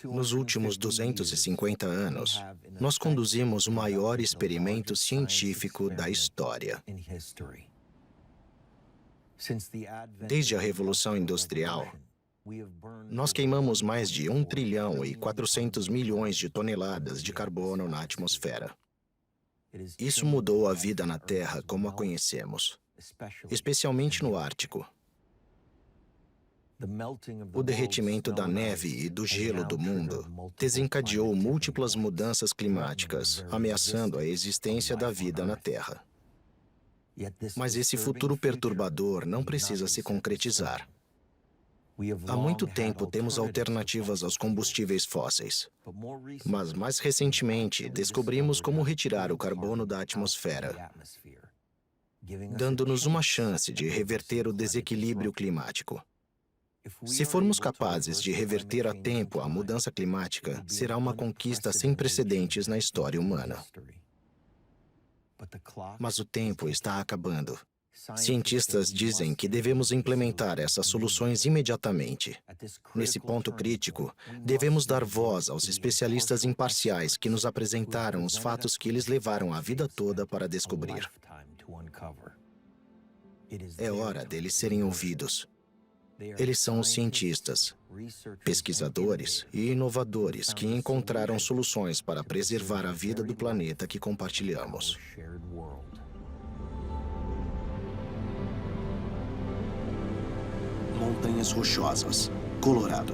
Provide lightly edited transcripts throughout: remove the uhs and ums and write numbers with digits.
Nos últimos 250 anos, nós conduzimos o maior experimento científico da história. Desde a Revolução Industrial, nós queimamos mais de 1 trilhão e 400 milhões de toneladas de carbono na atmosfera. Isso mudou a vida na Terra como a conhecemos, especialmente no Ártico. O derretimento da neve e do gelo do mundo desencadeou múltiplas mudanças climáticas, ameaçando a existência da vida na Terra. Mas esse futuro perturbador não precisa se concretizar. Há muito tempo temos alternativas aos combustíveis fósseis. Mas mais recentemente descobrimos como retirar o carbono da atmosfera, dando-nos uma chance de reverter o desequilíbrio climático. Se formos capazes de reverter a tempo a mudança climática, será uma conquista sem precedentes na história humana. Mas o tempo está acabando. Cientistas dizem que devemos implementar essas soluções imediatamente. Nesse ponto crítico, devemos dar voz aos especialistas imparciais que nos apresentaram os fatos que eles levaram a vida toda para descobrir. É hora deles serem ouvidos. Eles são os cientistas, pesquisadores e inovadores que encontraram soluções para preservar a vida do planeta que compartilhamos. Montanhas Rochosas, Colorado.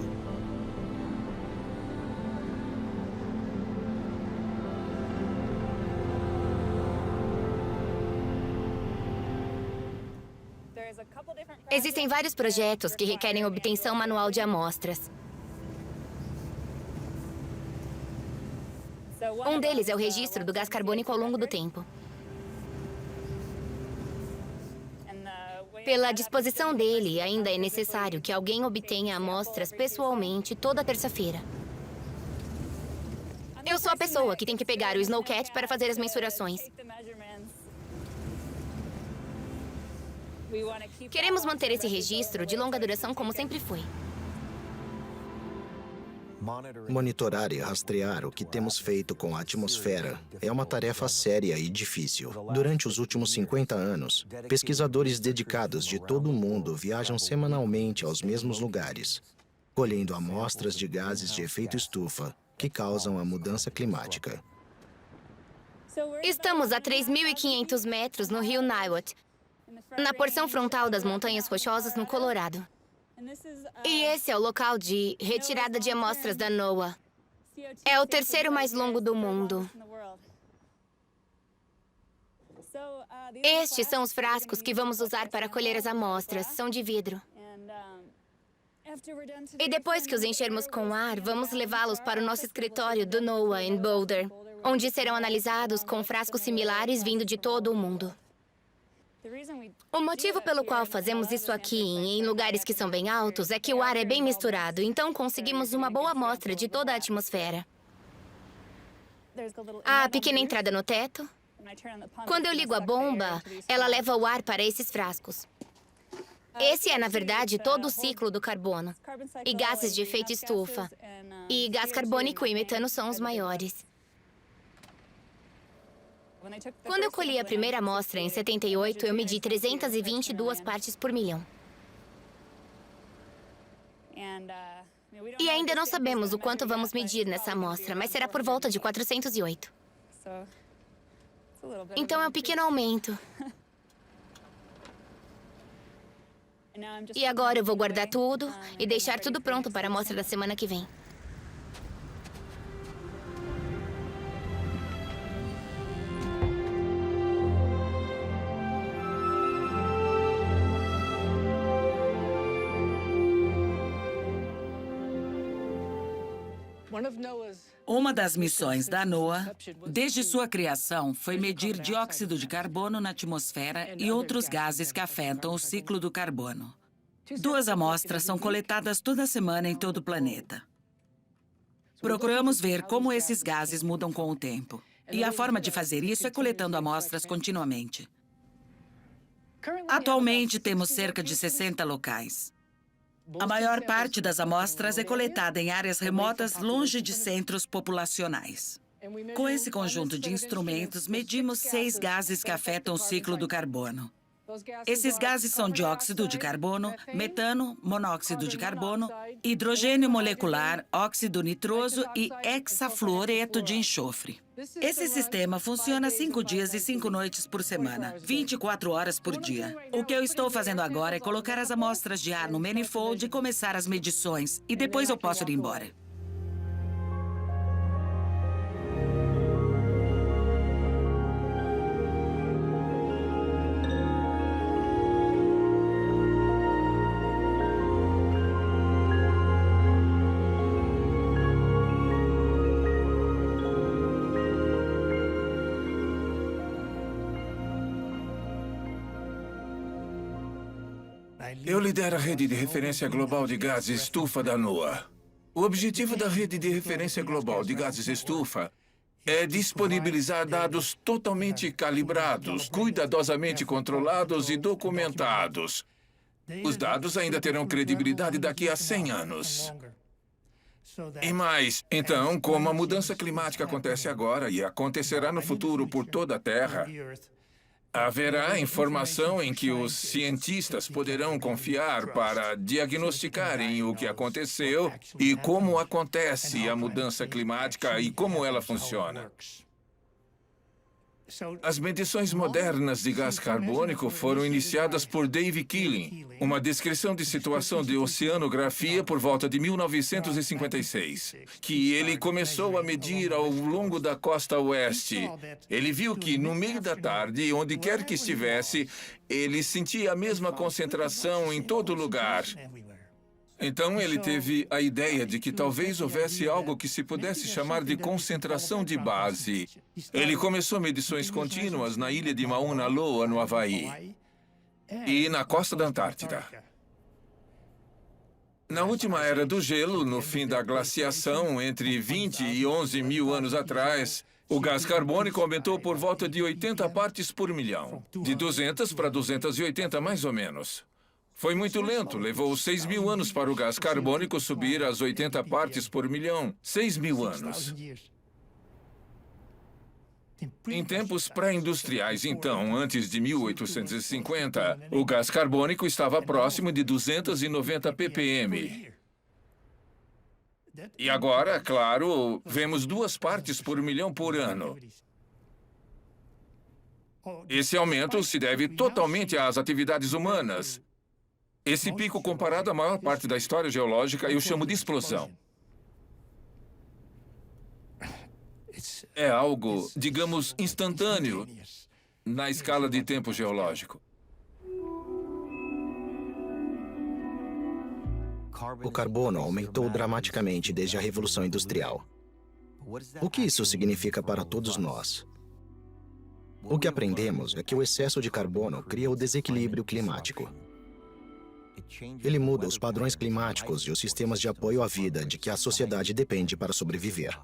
Existem vários projetos que requerem obtenção manual de amostras. Um deles é o registro do gás carbônico ao longo do tempo. Pela disposição dele, ainda é necessário que alguém obtenha amostras pessoalmente toda terça-feira. Eu sou a pessoa que tem que pegar o Snowcat para fazer as mensurações. Queremos manter esse registro de longa duração como sempre foi. Monitorar e rastrear o que temos feito com a atmosfera é uma tarefa séria e difícil. Durante os últimos 50 anos, pesquisadores dedicados de todo o mundo viajam semanalmente aos mesmos lugares, colhendo amostras de gases de efeito estufa que causam a mudança climática. Estamos a 3.500 metros no rio Niwot, na porção frontal das Montanhas Rochosas, no Colorado. E esse é o local de retirada de amostras da NOAA. É o terceiro mais longo do mundo. Estes são os frascos que vamos usar para colher as amostras. São de vidro. E depois que os enchermos com ar, vamos levá-los para o nosso escritório do NOAA em Boulder, onde serão analisados com frascos similares vindo de todo o mundo. O motivo pelo qual fazemos isso aqui, em lugares que são bem altos, é que o ar é bem misturado, então conseguimos uma boa amostra de toda a atmosfera. A pequena entrada no teto. Quando eu ligo a bomba, ela leva o ar para esses frascos. Esse é, na verdade, todo o ciclo do carbono. E gases de efeito estufa. E gás carbônico e metano são os maiores. Quando eu colhi a primeira amostra, em 78, eu medi 322 partes por milhão. E ainda não sabemos o quanto vamos medir nessa amostra, mas será por volta de 408. Então é um pequeno aumento. E agora eu vou guardar tudo e deixar tudo pronto para a amostra da semana que vem. Uma das missões da NOAA, desde sua criação, foi medir dióxido de carbono na atmosfera e outros gases que afetam o ciclo do carbono. 2 amostras são coletadas toda semana em todo o planeta. Procuramos ver como esses gases mudam com o tempo. E a forma de fazer isso é coletando amostras continuamente. Atualmente, temos cerca de 60 locais. A maior parte das amostras é coletada em áreas remotas, longe de centros populacionais. Com esse conjunto de instrumentos, medimos 6 gases que afetam o ciclo do carbono. Esses gases são dióxido de carbono, metano, monóxido de carbono, hidrogênio molecular, óxido nitroso e hexafluoreto de enxofre. Esse sistema funciona 5 dias e 5 noites por semana, 24 horas por dia. O que eu estou fazendo agora é colocar as amostras de ar no manifold e começar as medições, e depois eu posso ir embora. Eu lidero a rede de referência global de gases estufa da NOAA. O objetivo da rede de referência global de gases estufa é disponibilizar dados totalmente calibrados, cuidadosamente controlados e documentados. Os dados ainda terão credibilidade daqui a 100 anos. E mais, então, como a mudança climática acontece agora e acontecerá no futuro por toda a Terra, haverá informação em que os cientistas poderão confiar para diagnosticarem o que aconteceu e como acontece a mudança climática e como ela funciona. As medições modernas de gás carbônico foram iniciadas por Dave Keeling, uma descrição de situação de oceanografia por volta de 1956, que ele começou a medir ao longo da costa oeste. Ele viu que, no meio da tarde, onde quer que estivesse, ele sentia a mesma concentração em todo lugar. Então, ele teve a ideia de que talvez houvesse algo que se pudesse chamar de concentração de base. Ele começou medições contínuas na ilha de Mauna Loa, no Havaí, e na costa da Antártida. Na última era do gelo, no fim da glaciação, entre 20 e 11 mil anos atrás, o gás carbônico aumentou por volta de 80 partes por milhão, de 200 para 280 mais ou menos. Foi muito lento, levou 6 mil anos para o gás carbônico subir às 80 partes por milhão. 6 mil anos. Em tempos pré-industriais, então, antes de 1850, o gás carbônico estava próximo de 290 ppm. E agora, claro, vemos 2 partes por milhão por ano. Esse aumento se deve totalmente às atividades humanas. Esse pico, comparado à maior parte da história geológica, eu chamo de explosão. É algo, digamos, instantâneo na escala de tempo geológico. O carbono aumentou dramaticamente desde a Revolução Industrial. O que isso significa para todos nós? O que aprendemos é que o excesso de carbono cria o desequilíbrio climático. Ele muda os padrões climáticos e os sistemas de apoio à vida de que a sociedade depende para sobreviver.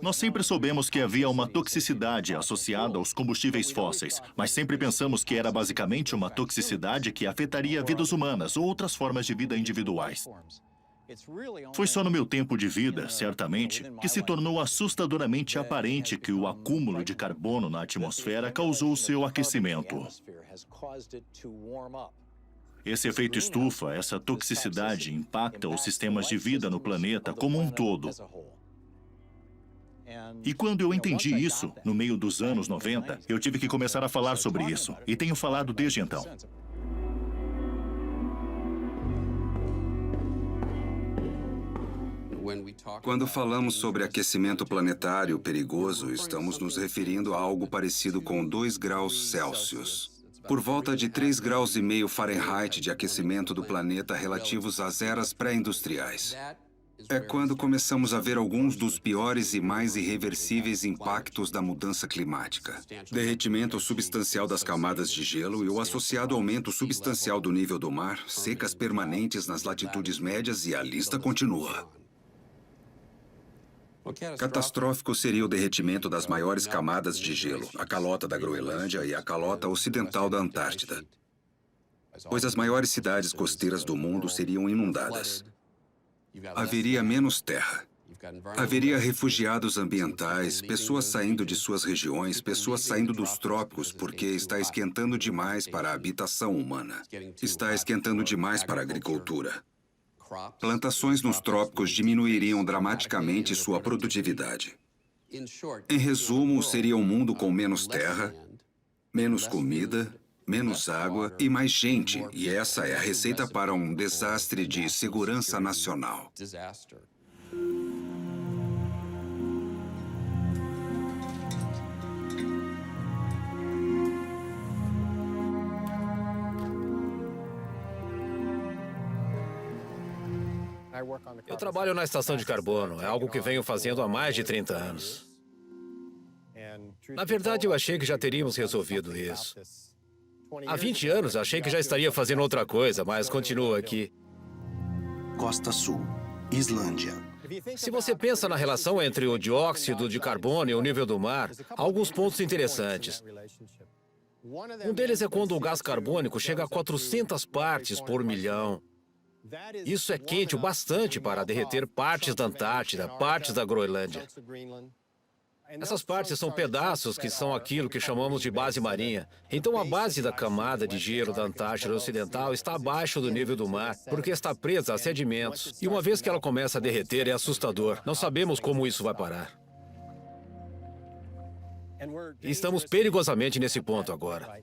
Nós sempre soubemos que havia uma toxicidade associada aos combustíveis fósseis, mas sempre pensamos que era basicamente uma toxicidade que afetaria vidas humanas ou outras formas de vida individuais. Foi só no meu tempo de vida, certamente, que se tornou assustadoramente aparente que o acúmulo de carbono na atmosfera causou seu aquecimento. Esse efeito estufa, essa toxicidade, impacta os sistemas de vida no planeta como um todo. E quando eu entendi isso, no meio dos anos 90, eu tive que começar a falar sobre isso. E tenho falado desde então. Quando falamos sobre aquecimento planetário perigoso, estamos nos referindo a algo parecido com 2 graus Celsius. Por volta de 3,5 graus Fahrenheit de aquecimento do planeta relativos às eras pré-industriais. É quando começamos a ver alguns dos piores e mais irreversíveis impactos da mudança climática. Derretimento substancial das camadas de gelo e o associado aumento substancial do nível do mar, secas permanentes nas latitudes médias e a lista continua. Catastrófico seria o derretimento das maiores camadas de gelo, a calota da Groenlândia e a calota ocidental da Antártida. pois as maiores cidades costeiras do mundo seriam inundadas. Haveria menos terra. Haveria refugiados ambientais, pessoas saindo de suas regiões, pessoas saindo dos trópicos porque está esquentando demais para a habitação humana. Está esquentando demais para a agricultura. Plantações nos trópicos diminuiriam dramaticamente sua produtividade. Em resumo, seria um mundo com menos terra, menos comida, menos água e mais gente. E essa é a receita para um desastre de segurança nacional. Eu trabalho na estação de carbono. É algo que venho fazendo há mais de 30 anos. Na verdade, eu achei que já teríamos resolvido isso. Há 20 anos, achei que já estaria fazendo outra coisa, mas continuo aqui. Costa Sul, Islândia. Se você pensa na relação entre o dióxido de carbono e o nível do mar, há alguns pontos interessantes. Um deles é quando o gás carbônico chega a 400 partes por milhão. Isso é quente o bastante para derreter partes da Antártida, partes da Groenlândia. Essas partes são pedaços que são aquilo que chamamos de base marinha. Então a base da camada de gelo da Antártida Ocidental está abaixo do nível do mar, porque está presa a sedimentos. E uma vez que ela começa a derreter, é assustador. Não sabemos como isso vai parar. E estamos perigosamente nesse ponto agora.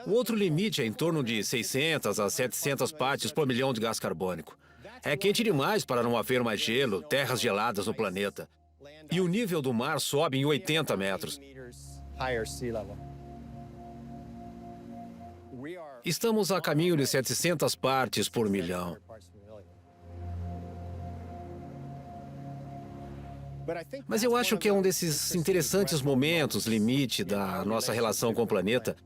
O outro limite é em torno de 600 a 700 partes por milhão de gás carbônico. É quente demais para não haver mais gelo, terras geladas no planeta. E o nível do mar sobe em 80 metros. Estamos a caminho de 700 partes por milhão. Mas eu acho que é um desses interessantes momentos, limite da nossa relação com o planeta,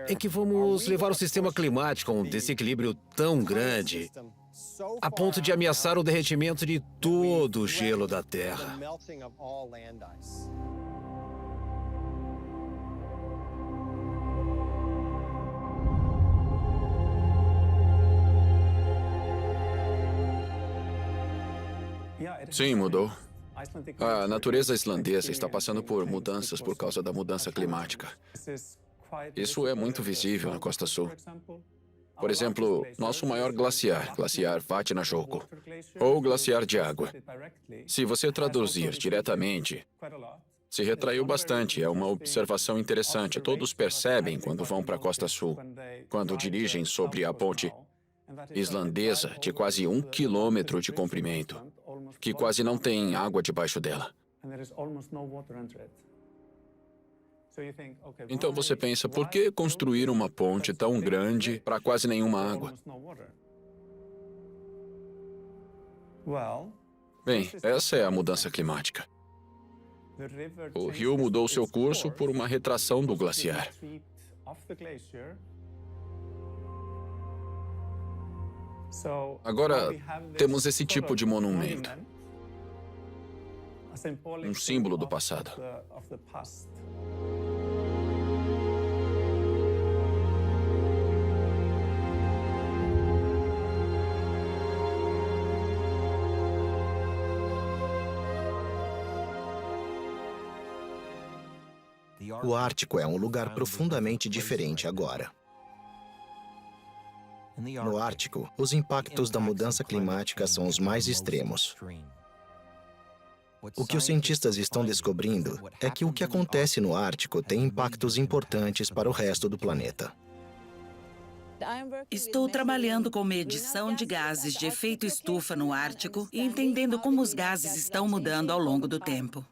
em que vamos levar o sistema climático a um desequilíbrio tão grande, a ponto de ameaçar o derretimento de todo o gelo da Terra. Sim, mudou. A natureza islandesa está passando por mudanças por causa da mudança climática. Isso é muito visível na Costa Sul. Por exemplo, nosso maior glaciar, Glaciar Vatnajökull, ou glaciar de água. Se você traduzir diretamente, se retraiu bastante. É uma observação interessante. Todos percebem quando vão para a Costa Sul, quando dirigem sobre a ponte islandesa de quase 1 quilômetro de comprimento, que quase não tem água debaixo dela. Então você pensa, por que construir uma ponte tão grande para quase nenhuma água? Bem, essa é a mudança climática. O rio mudou seu curso por uma retração do glaciar. Agora, temos esse tipo de monumento. Um símbolo do passado. O Ártico é um lugar profundamente diferente agora. No Ártico, os impactos da mudança climática são os mais extremos. O que os cientistas estão descobrindo é que o que acontece no Ártico tem impactos importantes para o resto do planeta. Estou trabalhando com medição de gases de efeito estufa no Ártico e entendendo como os gases estão mudando ao longo do tempo.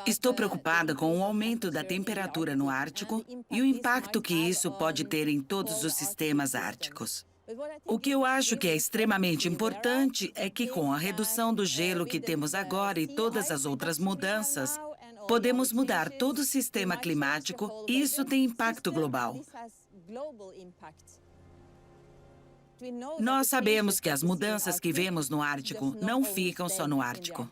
Estou preocupada com o aumento da temperatura no Ártico e o impacto que isso pode ter em todos os sistemas árticos. O que eu acho que é extremamente importante é que, com a redução do gelo que temos agora e todas as outras mudanças, podemos mudar todo o sistema climático e isso tem impacto global. Nós sabemos que as mudanças que vemos no Ártico não ficam só no Ártico.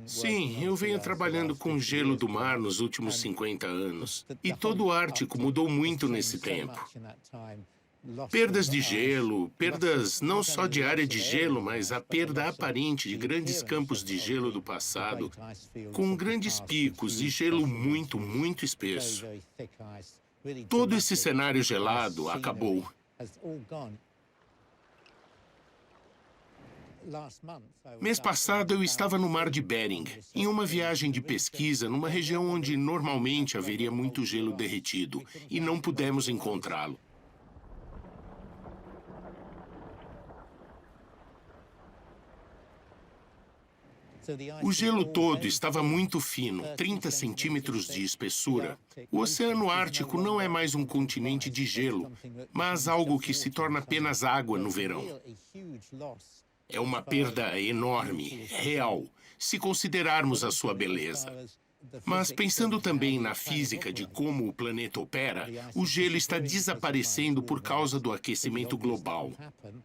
Sim, eu venho trabalhando com gelo do mar nos últimos 50 anos. E todo o Ártico mudou muito nesse tempo. Perdas de gelo, perdas não só de área de gelo, mas a perda aparente de grandes campos de gelo do passado, com grandes picos e gelo muito, muito espesso. Todo esse cenário gelado acabou. Mês passado, eu estava no Mar de Bering, em uma viagem de pesquisa numa região onde normalmente haveria muito gelo derretido, e não pudemos encontrá-lo. O gelo todo estava muito fino, 30 centímetros de espessura. O Oceano Ártico não é mais um continente de gelo, mas algo que se torna apenas água no verão. É uma perda enorme, real, se considerarmos a sua beleza. Mas pensando também na física de como o planeta opera, o gelo está desaparecendo por causa do aquecimento global.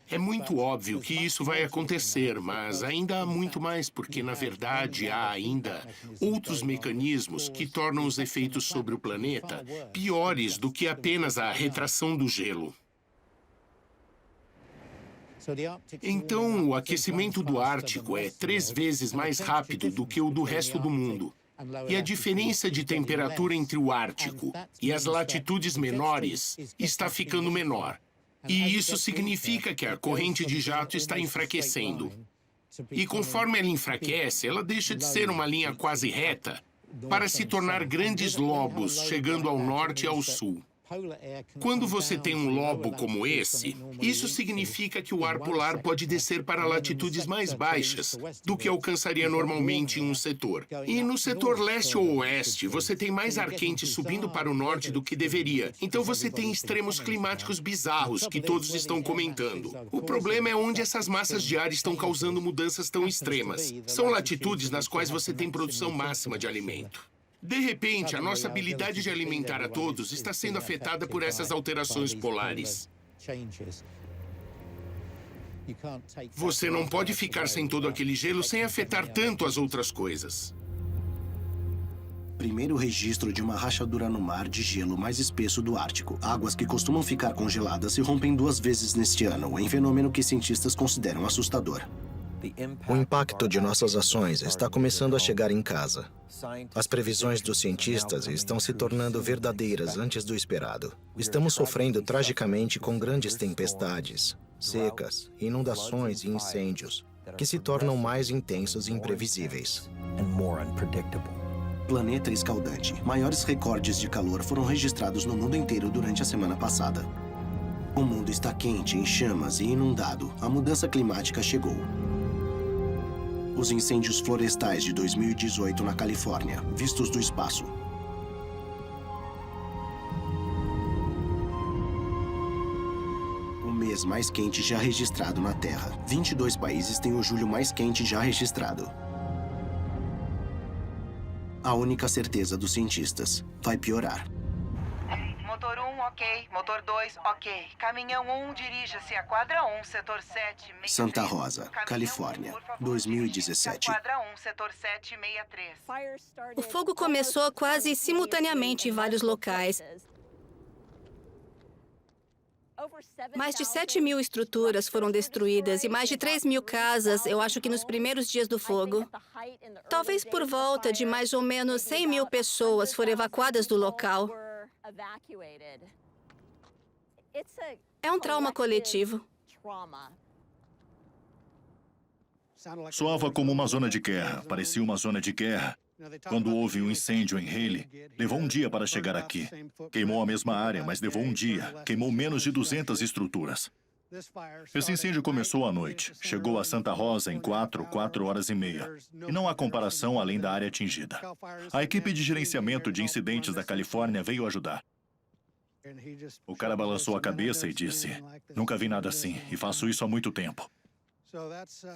É muito óbvio que isso vai acontecer, mas ainda há muito mais, porque na verdade há ainda outros mecanismos que tornam os efeitos sobre o planeta piores do que apenas a retração do gelo. Então, o aquecimento do Ártico é 3 vezes mais rápido do que o do resto do mundo. E a diferença de temperatura entre o Ártico e as latitudes menores está ficando menor. E isso significa que a corrente de jato está enfraquecendo. E conforme ela enfraquece, ela deixa de ser uma linha quase reta para se tornar grandes lobos chegando ao norte e ao sul. Quando você tem um lobo como esse, isso significa que o ar polar pode descer para latitudes mais baixas do que alcançaria normalmente em um setor. E no setor leste ou oeste, você tem mais ar quente subindo para o norte do que deveria. Então você tem extremos climáticos bizarros que todos estão comentando. O problema é onde essas massas de ar estão causando mudanças tão extremas. São latitudes nas quais você tem produção máxima de alimento. De repente, a nossa habilidade de alimentar a todos está sendo afetada por essas alterações polares. Você não pode ficar sem todo aquele gelo sem afetar tanto as outras coisas. Primeiro registro de uma rachadura no mar de gelo mais espesso do Ártico. Águas que costumam ficar congeladas se rompem 2 vezes neste ano, em fenômeno que cientistas consideram assustador. O impacto de nossas ações está começando a chegar em casa. As previsões dos cientistas estão se tornando verdadeiras antes do esperado. Estamos sofrendo tragicamente com grandes tempestades, secas, inundações e incêndios, que se tornam mais intensos e imprevisíveis. Planeta escaldante. Maiores recordes de calor foram registrados no mundo inteiro durante a semana passada. O mundo está quente, em chamas e inundado. A mudança climática chegou. Os incêndios florestais de 2018 na Califórnia, vistos do espaço. O mês mais quente já registrado na Terra. 22 países têm o julho mais quente já registrado. A única certeza dos cientistas: vai piorar. Motor 1, ok. Motor 2, ok. Caminhão 1, dirija-se à quadra 1, setor 7, Santa Rosa, Califórnia, 2017. Quadra 1, setor 7, 63. O fogo começou quase simultaneamente em vários locais. Mais de 7.000 estruturas foram destruídas e mais de 3.000 casas, eu acho que nos primeiros dias do fogo. Talvez por volta de mais ou menos 100.000 pessoas foram evacuadas do local. É um trauma coletivo. Soava como uma zona de guerra, parecia uma zona de guerra. Quando houve um incêndio em Haley, levou um dia para chegar aqui. Queimou a mesma área, mas levou um dia. Queimou menos de 200 estruturas. Esse incêndio começou à noite. Chegou a Santa Rosa em 4 horas e meia. E não há comparação além da área atingida. A equipe de gerenciamento de incidentes da Califórnia veio ajudar. O cara balançou a cabeça e disse: "Nunca vi nada assim, e faço isso há muito tempo."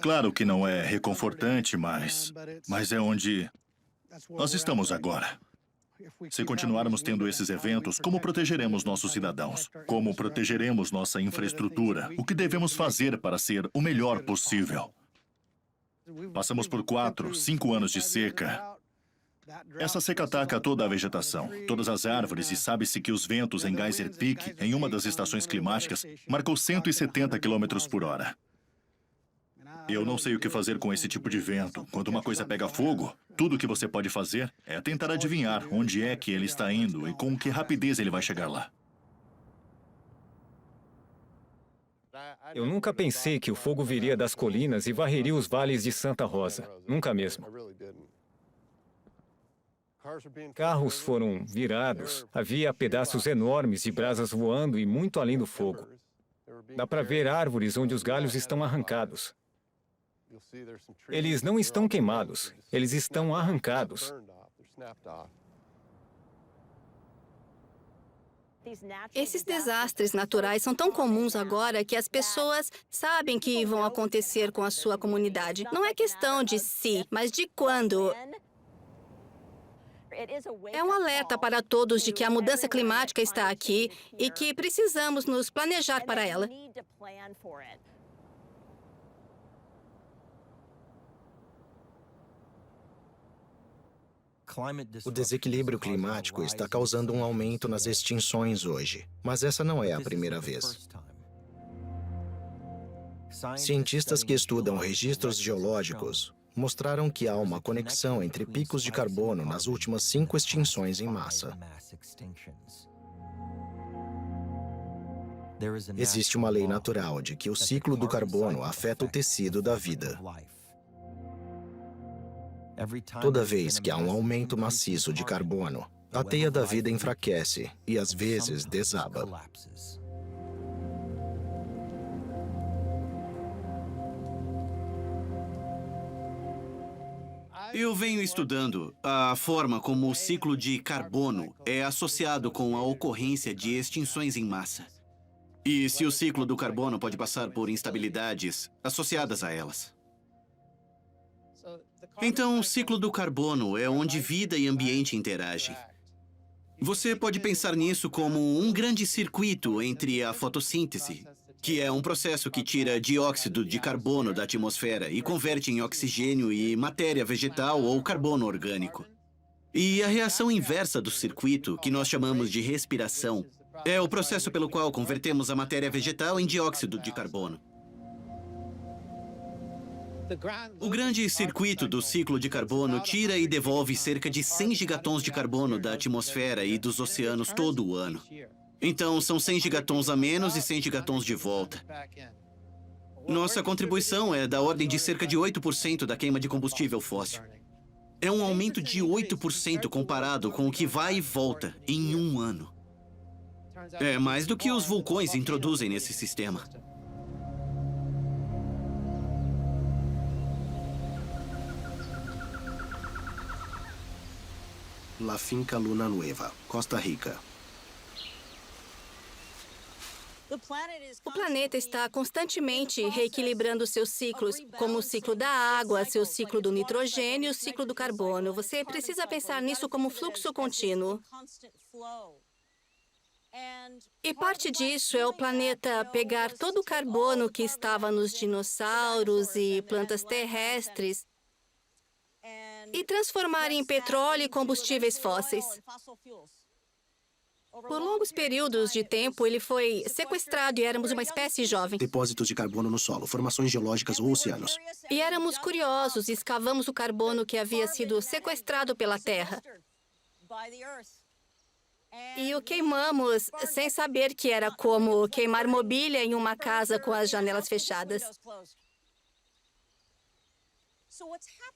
Claro que não é reconfortante, mas é onde nós estamos agora. Se continuarmos tendo esses eventos, como protegeremos nossos cidadãos? Como protegeremos nossa infraestrutura? O que devemos fazer para ser o melhor possível? Passamos por 4, 5 anos de seca. Essa seca ataca toda a vegetação, todas as árvores, e sabe-se que os ventos em Geyser Peak, em uma das estações climáticas, marcou 170 km por hora. Eu não sei o que fazer com esse tipo de vento. Quando uma coisa pega fogo, tudo o que você pode fazer é tentar adivinhar onde é que ele está indo e com que rapidez ele vai chegar lá. Eu nunca pensei que o fogo viria das colinas e varreria os vales de Santa Rosa. Nunca mesmo. Carros foram virados, havia pedaços enormes de brasas voando e muito além do fogo. Dá para ver árvores onde os galhos estão arrancados. Eles não estão queimados, eles estão arrancados. Esses desastres naturais são tão comuns agora que as pessoas sabem que vão acontecer com a sua comunidade. Não é questão de se, mas de quando. É um alerta para todos de que a mudança climática está aqui e que precisamos nos planejar para ela. O desequilíbrio climático está causando um aumento nas extinções hoje, mas essa não é a primeira vez. Cientistas que estudam registros geológicos mostraram que há uma conexão entre picos de carbono nas últimas 5 extinções em massa. Existe uma lei natural de que o ciclo do carbono afeta o tecido da vida. Toda vez que há um aumento maciço de carbono, a teia da vida enfraquece e às vezes desaba. Eu venho estudando a forma como o ciclo de carbono é associado com a ocorrência de extinções em massa. E se o ciclo do carbono pode passar por instabilidades associadas a elas. Então, o ciclo do carbono é onde vida e ambiente interagem. Você pode pensar nisso como um grande circuito entre a fotossíntese, que é um processo que tira dióxido de carbono da atmosfera e converte em oxigênio e matéria vegetal ou carbono orgânico. E a reação inversa do circuito, que nós chamamos de respiração, é o processo pelo qual convertemos a matéria vegetal em dióxido de carbono. O grande circuito do ciclo de carbono tira e devolve cerca de 100 gigatons de carbono da atmosfera e dos oceanos todo o ano. Então, são 100 gigatons a menos e 100 gigatons de volta. Nossa contribuição é da ordem de cerca de 8% da queima de combustível fóssil. É um aumento de 8% comparado com o que vai e volta em um ano. É mais do que os vulcões introduzem nesse sistema. La Finca Luna Nueva, Costa Rica. O planeta está constantemente reequilibrando seus ciclos, como o ciclo da água, seu ciclo do nitrogênio e o ciclo do carbono. Você precisa pensar nisso como fluxo contínuo. E parte disso é o planeta pegar todo o carbono que estava nos dinossauros e plantas terrestres e transformar em petróleo e combustíveis fósseis. Por longos períodos de tempo, ele foi sequestrado e éramos uma espécie jovem. Depósitos de carbono no solo, formações geológicas ou oceanos. E éramos curiosos e escavamos o carbono que havia sido sequestrado pela Terra. E o queimamos sem saber que era como queimar mobília em uma casa com as janelas fechadas.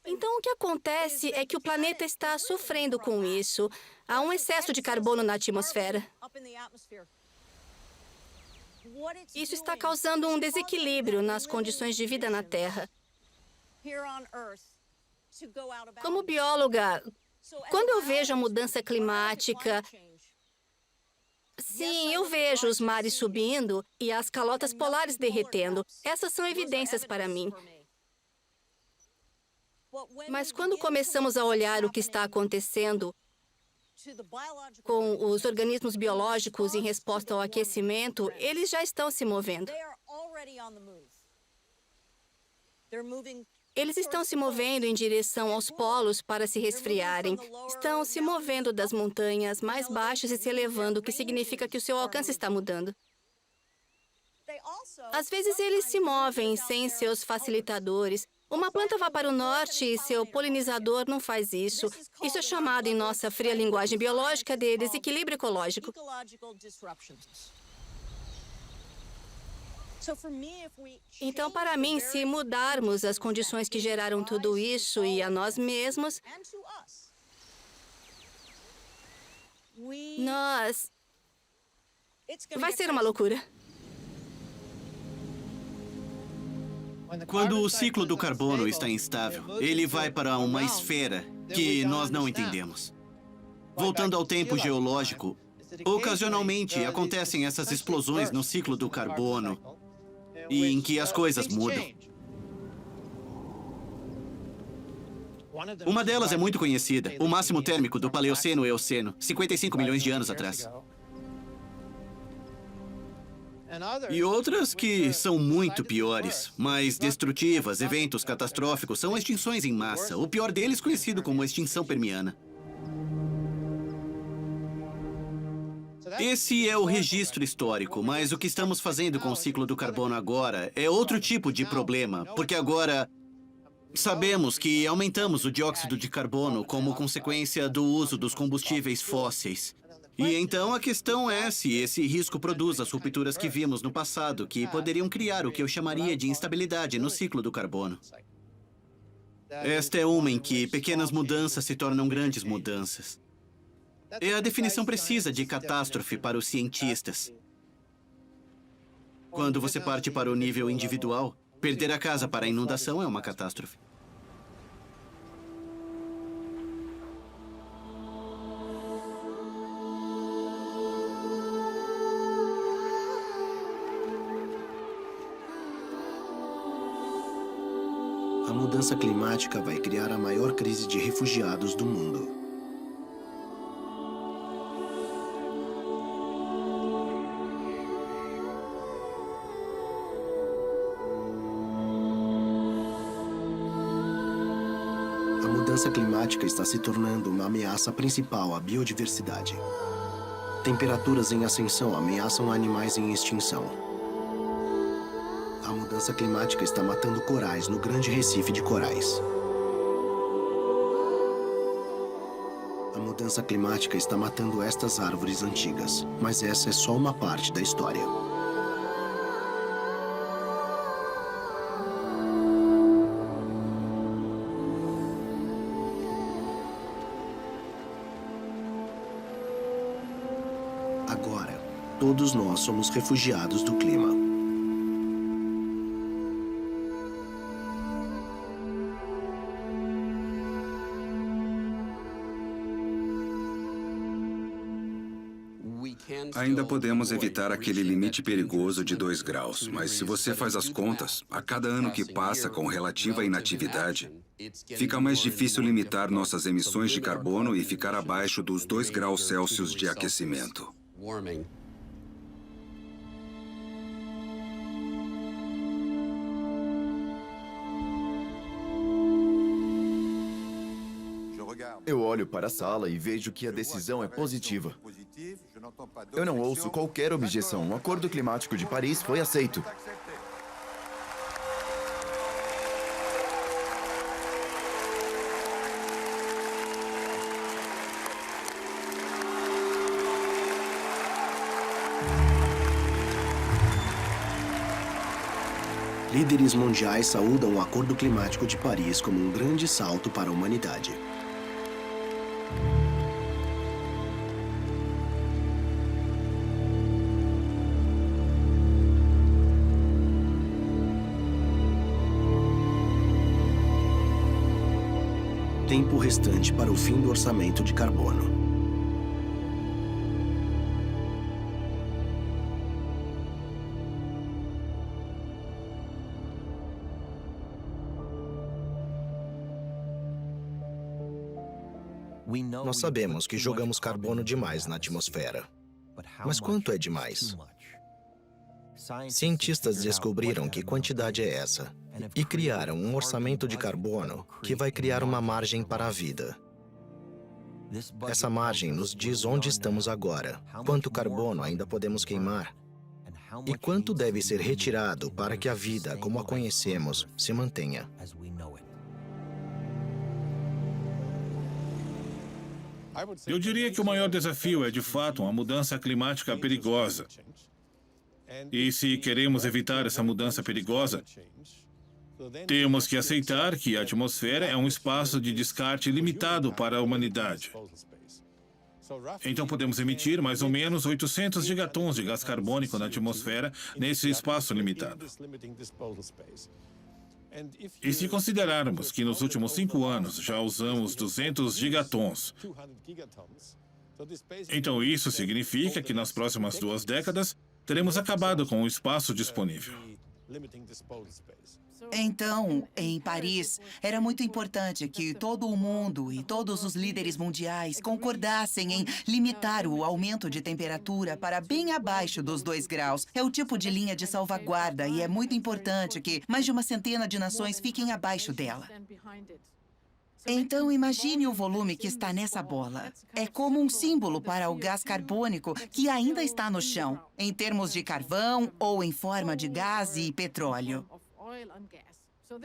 Então, o que acontece é que o planeta está sofrendo com isso. Há um excesso de carbono na atmosfera. Isso está causando um desequilíbrio nas condições de vida na Terra. Como bióloga, quando eu vejo a mudança climática, sim, eu vejo os mares subindo e as calotas polares derretendo. Essas são evidências para mim. Mas quando começamos a olhar o que está acontecendo com os organismos biológicos em resposta ao aquecimento, eles já estão se movendo. Eles estão se movendo em direção aos polos para se resfriarem. Estão se movendo das montanhas mais baixas e se elevando, o que significa que o seu alcance está mudando. Às vezes eles se movem sem seus facilitadores. Uma planta vai para o norte e seu polinizador não faz isso. Isso é chamado, em nossa fria linguagem biológica, de desequilíbrio ecológico. Então, para mim, se mudarmos as condições que geraram tudo isso e a nós mesmos, vai ser uma loucura. Quando o ciclo do carbono está instável, ele vai para uma esfera que nós não entendemos. Voltando ao tempo geológico, ocasionalmente acontecem essas explosões no ciclo do carbono e em que as coisas mudam. Uma delas é muito conhecida, o máximo térmico do Paleoceno-Eoceno, 55 milhões de anos atrás. E outras que são muito piores, mais destrutivas, eventos catastróficos, são extinções em massa. O pior deles conhecido como extinção permiana. Esse é o registro histórico, mas o que estamos fazendo com o ciclo do carbono agora é outro tipo de problema, porque agora sabemos que aumentamos o dióxido de carbono como consequência do uso dos combustíveis fósseis. E então a questão é se esse risco produz as rupturas que vimos no passado, que poderiam criar o que eu chamaria de instabilidade no ciclo do carbono. Esta é uma em que pequenas mudanças se tornam grandes mudanças. É a definição precisa de catástrofe para os cientistas. Quando você parte para o nível individual, perder a casa para a inundação é uma catástrofe. A mudança climática vai criar a maior crise de refugiados do mundo. A mudança climática está se tornando uma ameaça principal à biodiversidade. Temperaturas em ascensão ameaçam animais em extinção. A mudança climática está matando corais no Grande Recife de Corais. A mudança climática está matando estas árvores antigas, mas essa é só uma parte da história. Agora, todos nós somos refugiados do clima. Ainda podemos evitar aquele limite perigoso de 2 graus, mas se você faz as contas, a cada ano que passa com relativa inatividade, fica mais difícil limitar nossas emissões de carbono e ficar abaixo dos 2 graus Celsius de aquecimento. Eu olho para a sala e vejo que a decisão é positiva. Eu não ouço qualquer objeção. O Acordo Climático de Paris foi aceito. Líderes mundiais saúdam o Acordo Climático de Paris como um grande salto para a humanidade. Tempo restante para o fim do orçamento de carbono. Nós sabemos que jogamos carbono demais na atmosfera. Mas quanto é demais? Cientistas descobriram que quantidade é essa. e criaram um orçamento de carbono que vai criar uma margem para a vida. Essa margem nos diz onde estamos agora, quanto carbono ainda podemos queimar e quanto deve ser retirado para que a vida, como a conhecemos, se mantenha. Eu diria que o maior desafio é, de fato, uma mudança climática perigosa. E se queremos evitar essa mudança perigosa, temos que aceitar que a atmosfera é um espaço de descarte limitado para a humanidade. Então podemos emitir mais ou menos 800 gigatons de gás carbônico na atmosfera nesse espaço limitado. E se considerarmos que nos últimos 5 anos já usamos 200 gigatons, então isso significa que nas próximas 2 décadas teremos acabado com o espaço disponível. Então, em Paris, era muito importante que todo o mundo e todos os líderes mundiais concordassem em limitar o aumento de temperatura para bem abaixo dos 2 graus. É o tipo de linha de salvaguarda e é muito importante que mais de uma centena de nações fiquem abaixo dela. Então, imagine o volume que está nessa bola. É como um símbolo para o gás carbônico que ainda está no chão, em termos de carvão ou em forma de gás e petróleo.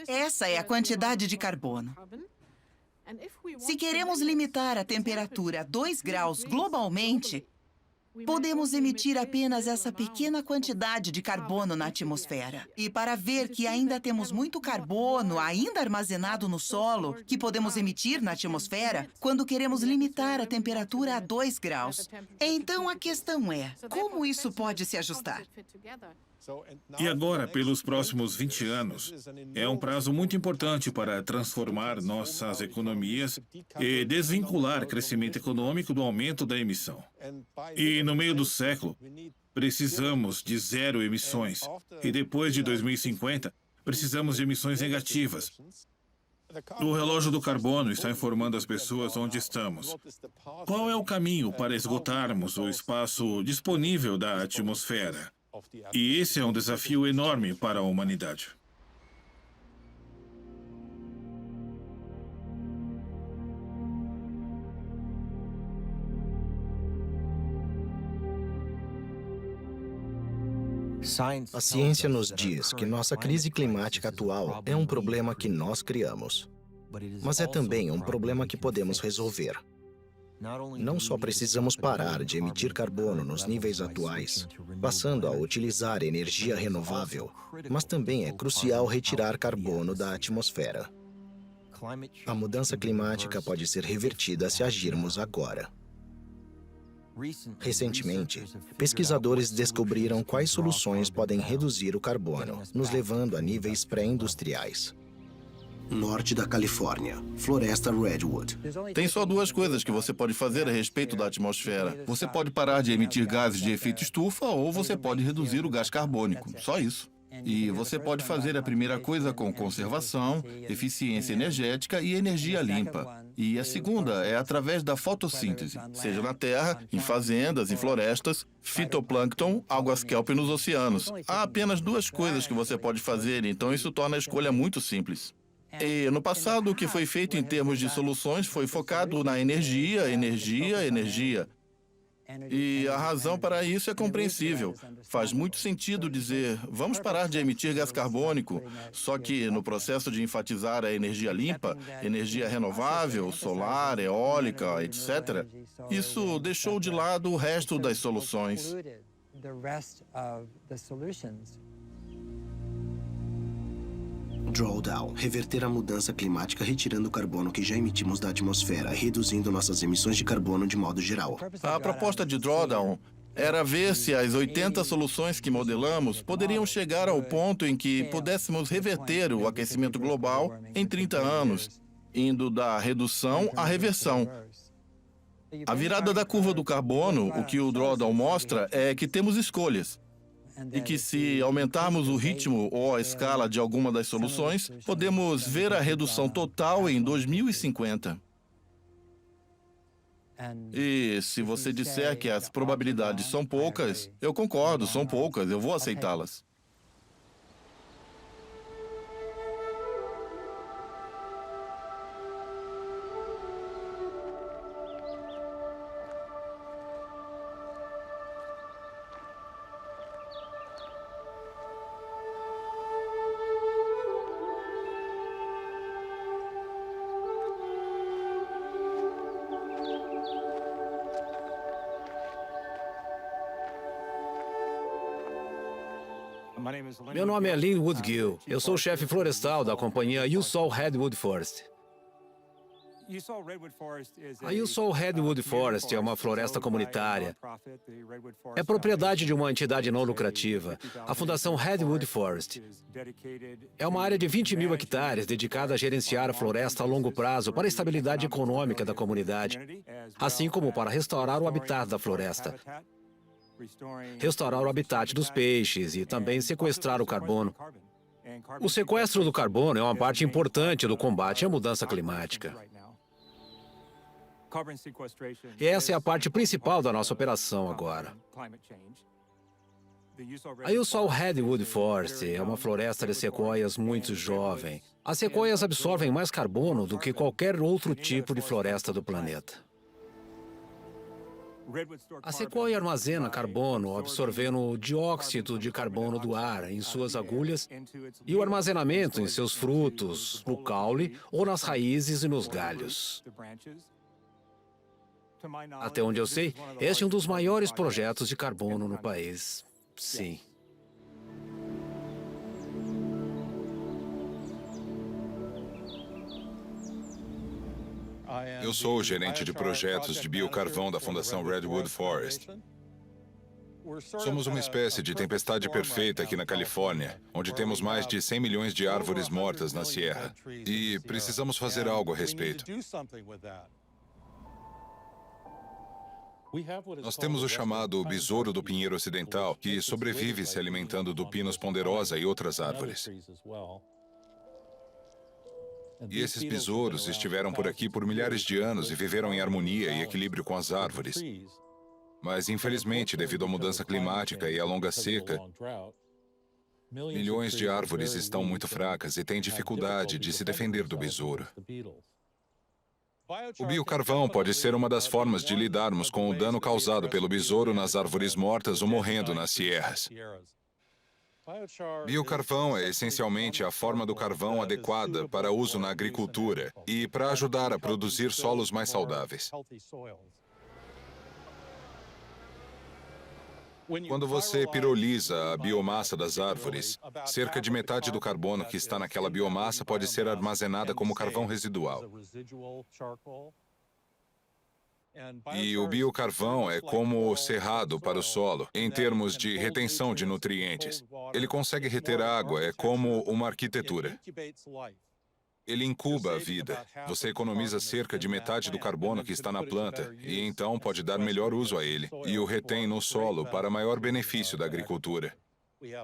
Essa é a quantidade de carbono. Se queremos limitar a temperatura a 2 graus globalmente, podemos emitir apenas essa pequena quantidade de carbono na atmosfera. E para ver que ainda temos muito carbono ainda armazenado no solo que podemos emitir na atmosfera quando queremos limitar a temperatura a 2 graus. Então a questão é, como isso pode se ajustar? E agora, pelos próximos 20 anos, é um prazo muito importante para transformar nossas economias e desvincular crescimento econômico do aumento da emissão. E no meio do século, precisamos de 0 emissões. E depois de 2050, precisamos de emissões negativas. O relógio do carbono está informando as pessoas onde estamos. Qual é o caminho para esgotarmos o espaço disponível da atmosfera? E esse é um desafio enorme para a humanidade. A ciência nos diz que nossa crise climática atual é um problema que nós criamos, mas é também um problema que podemos resolver. Não só precisamos parar de emitir carbono nos níveis atuais, passando a utilizar energia renovável, mas também é crucial retirar carbono da atmosfera. A mudança climática pode ser revertida se agirmos agora. Recentemente, pesquisadores descobriram quais soluções podem reduzir o carbono, nos levando a níveis pré-industriais. Norte da Califórnia, floresta Redwood. Tem só 2 coisas que você pode fazer a respeito da atmosfera. Você pode parar de emitir gases de efeito estufa ou você pode reduzir o gás carbônico. Só isso. E você pode fazer a primeira coisa com conservação, eficiência energética e energia limpa. E a segunda é através da fotossíntese, seja na terra, em fazendas, em florestas, fitoplâncton, águas kelp nos oceanos. Há apenas 2 coisas que você pode fazer, então isso torna a escolha muito simples. E no passado, o que foi feito em termos de soluções foi focado na energia, energia, energia. E a razão para isso é compreensível. Faz muito sentido dizer, vamos parar de emitir gás carbônico, só que no processo de enfatizar a energia limpa, energia renovável, solar, eólica, etc., isso deixou de lado o resto das soluções. Drawdown, reverter a mudança climática retirando o carbono que já emitimos da atmosfera, reduzindo nossas emissões de carbono de modo geral. A proposta de Drawdown era ver se as 80 soluções que modelamos poderiam chegar ao ponto em que pudéssemos reverter o aquecimento global em 30 anos, indo da redução à reversão. A virada da curva do carbono, o que o Drawdown mostra, é que temos escolhas. E que se aumentarmos o ritmo ou a escala de alguma das soluções, podemos ver a redução total em 2050. E se você disser que as probabilidades são poucas, eu concordo, são poucas, eu vou aceitá-las. Meu nome é Linwood Gill. Eu sou o chefe florestal da companhia You Saw Redwood Forest. A You Saw Redwood Forest é uma floresta comunitária. É propriedade de uma entidade não lucrativa, a Fundação Redwood Forest. É uma área de 20 mil hectares dedicada a gerenciar a floresta a longo prazo para a estabilidade econômica da comunidade, assim como para restaurar o habitat da floresta, restaurar o habitat dos peixes e também sequestrar o carbono. O sequestro do carbono é uma parte importante do combate à mudança climática. E essa é a parte principal da nossa operação agora. A You Saw Redwood Forest é uma floresta de sequoias muito jovem. As sequoias absorvem mais carbono do que qualquer outro tipo de floresta do planeta. A sequoia armazena carbono absorvendo o dióxido de carbono do ar em suas agulhas e o armazenamento em seus frutos, no caule ou nas raízes e nos galhos. Até onde eu sei, este é um dos maiores projetos de carbono no país. Sim. Eu sou o gerente de projetos de biocarvão da Fundação Redwood Forest. Somos uma espécie de tempestade perfeita aqui na Califórnia, onde temos mais de 100 milhões de árvores mortas na Sierra. E precisamos fazer algo a respeito. Nós temos o chamado besouro do pinheiro ocidental, que sobrevive se alimentando do pinus ponderosa e outras árvores. E esses besouros estiveram por aqui por milhares de anos e viveram em harmonia e equilíbrio com as árvores. Mas, infelizmente, devido à mudança climática e à longa seca, milhões de árvores estão muito fracas e têm dificuldade de se defender do besouro. O biocarvão pode ser uma das formas de lidarmos com o dano causado pelo besouro nas árvores mortas ou morrendo nas sierras. Biocarvão é essencialmente a forma do carvão adequada para uso na agricultura e para ajudar a produzir solos mais saudáveis. Quando você piroliza a biomassa das árvores, cerca de metade do carbono que está naquela biomassa pode ser armazenada como carvão residual. E o biocarvão é como o cerrado para o solo, em termos de retenção de nutrientes. Ele consegue reter água, é como uma arquitetura. Ele incuba a vida. Você economiza cerca de metade do carbono que está na planta e então pode dar melhor uso a ele e o retém no solo para maior benefício da agricultura.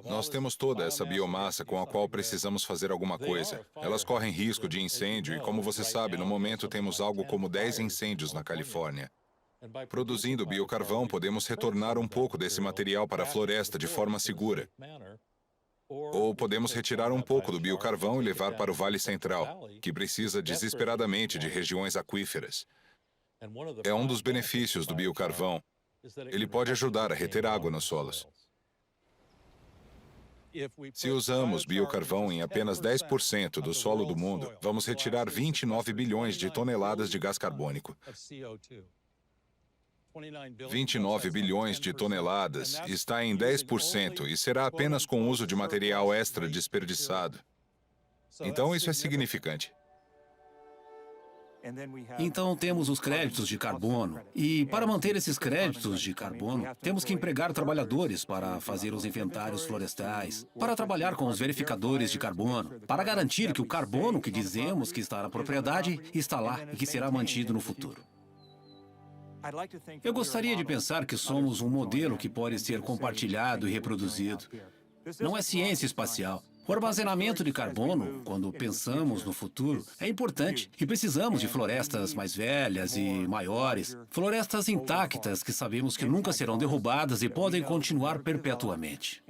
Nós temos toda essa biomassa com a qual precisamos fazer alguma coisa. Elas correm risco de incêndio e, como você sabe, no momento temos algo como 10 incêndios na Califórnia. Produzindo biocarvão, podemos retornar um pouco desse material para a floresta de forma segura. Ou podemos retirar um pouco do biocarvão e levar para o Vale Central, que precisa desesperadamente de regiões aquíferas. É um dos benefícios do biocarvão. Ele pode ajudar a reter água nos solos. Se usamos biocarvão em apenas 10% do solo do mundo, vamos retirar 29 bilhões de toneladas de gás carbônico. 29 bilhões de toneladas está em 10% e será apenas com o uso de material extra desperdiçado. Então isso é significante. Então temos os créditos de carbono. E para manter esses créditos de carbono, temos que empregar trabalhadores para fazer os inventários florestais, para trabalhar com os verificadores de carbono, para garantir que o carbono que dizemos que está na propriedade está lá e que será mantido no futuro. Eu gostaria de pensar que somos um modelo que pode ser compartilhado e reproduzido. Não é ciência espacial. O armazenamento de carbono, quando pensamos no futuro, é importante. E precisamos de florestas mais velhas e maiores. Florestas intactas que sabemos que nunca serão derrubadas e podem continuar perpetuamente.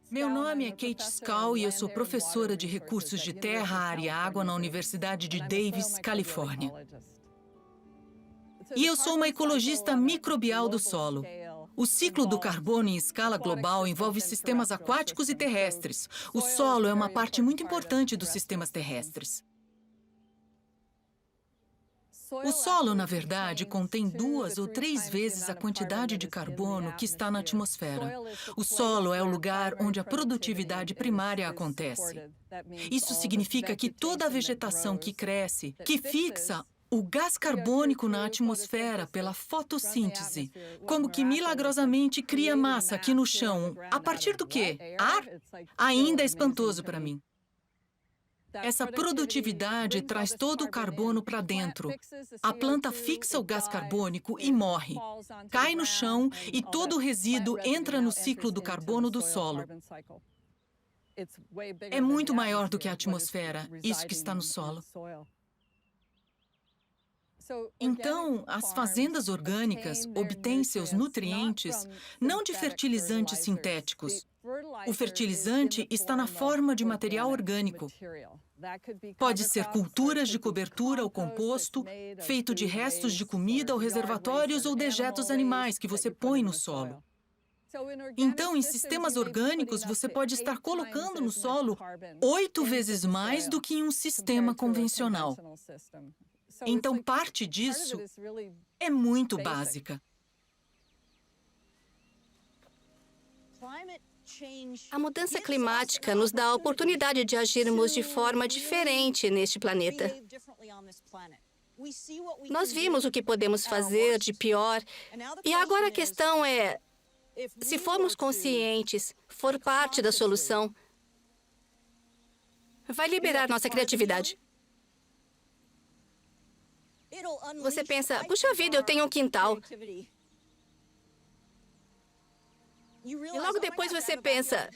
Meu nome é Kate Scal e eu sou professora de recursos de terra, ar e água na Universidade de Davis, Califórnia. E eu sou uma ecologista microbial do solo. O ciclo do carbono em escala global envolve sistemas aquáticos e terrestres. O solo é uma parte muito importante dos sistemas terrestres. O solo, na verdade, contém 2 ou 3 vezes a quantidade de carbono que está na atmosfera. O solo é o lugar onde a produtividade primária acontece. Isso significa que toda a vegetação que cresce, que fixa o gás carbônico na atmosfera pela fotossíntese, como que milagrosamente cria massa aqui no chão. A partir do quê? Ar? Ainda é espantoso para mim. Essa produtividade traz todo o carbono para dentro. A planta fixa o gás carbônico e morre. Cai no chão e todo o resíduo entra no ciclo do carbono do solo. É muito maior do que a atmosfera, isso que está no solo. Então, as fazendas orgânicas obtêm seus nutrientes não de fertilizantes sintéticos. O fertilizante está na forma de material orgânico. Pode ser culturas de cobertura ou composto, feito de restos de comida ou reservatórios ou dejetos animais que você põe no solo. Então, em sistemas orgânicos, você pode estar colocando no solo 8 vezes mais do que em um sistema convencional. Então, parte disso é muito básica. A mudança climática nos dá a oportunidade de agirmos de forma diferente neste planeta. Nós vimos o que podemos fazer de pior, e agora a questão é, se formos conscientes, for parte da solução, vai liberar nossa criatividade. Você pensa, puxa vida, eu tenho um quintal. E logo depois você pensa,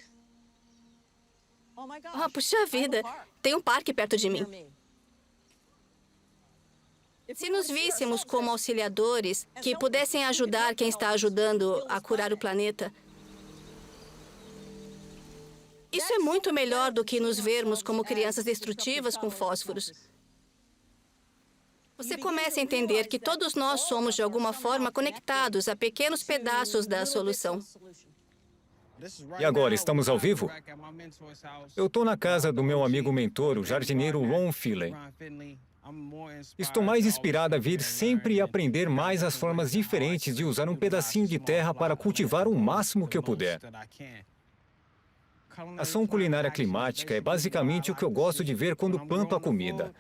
puxa vida, tem um parque perto de mim. Se nos víssemos como auxiliadores que pudessem ajudar quem está ajudando a curar o planeta, isso é muito melhor do que nos vermos como crianças destrutivas com fósforos. Você começa a entender que todos nós somos, de alguma forma, conectados a pequenos pedaços da solução. E agora, estamos ao vivo? Eu estou na casa do meu amigo mentor, o jardineiro Ron Finley. Estou mais inspirado a vir sempre e aprender mais as formas diferentes de usar um pedacinho de terra para cultivar o máximo que eu puder. A ação culinária climática é basicamente o que eu gosto de ver quando planto a comida.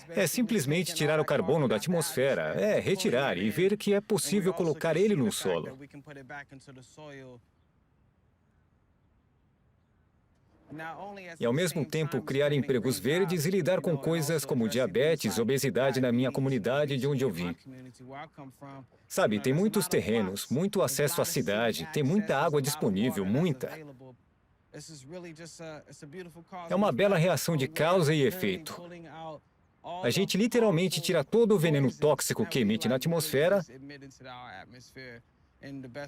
É simplesmente tirar o carbono da atmosfera, é retirar e ver que é possível colocar ele no solo. E, ao mesmo tempo, criar empregos verdes e lidar com coisas como diabetes, obesidade na minha comunidade de onde eu vim. Sabe, tem muitos terrenos, muito acesso à cidade, tem muita água disponível, muita. É uma bela reação de causa e efeito. A gente literalmente tira todo o veneno tóxico que emite na atmosfera,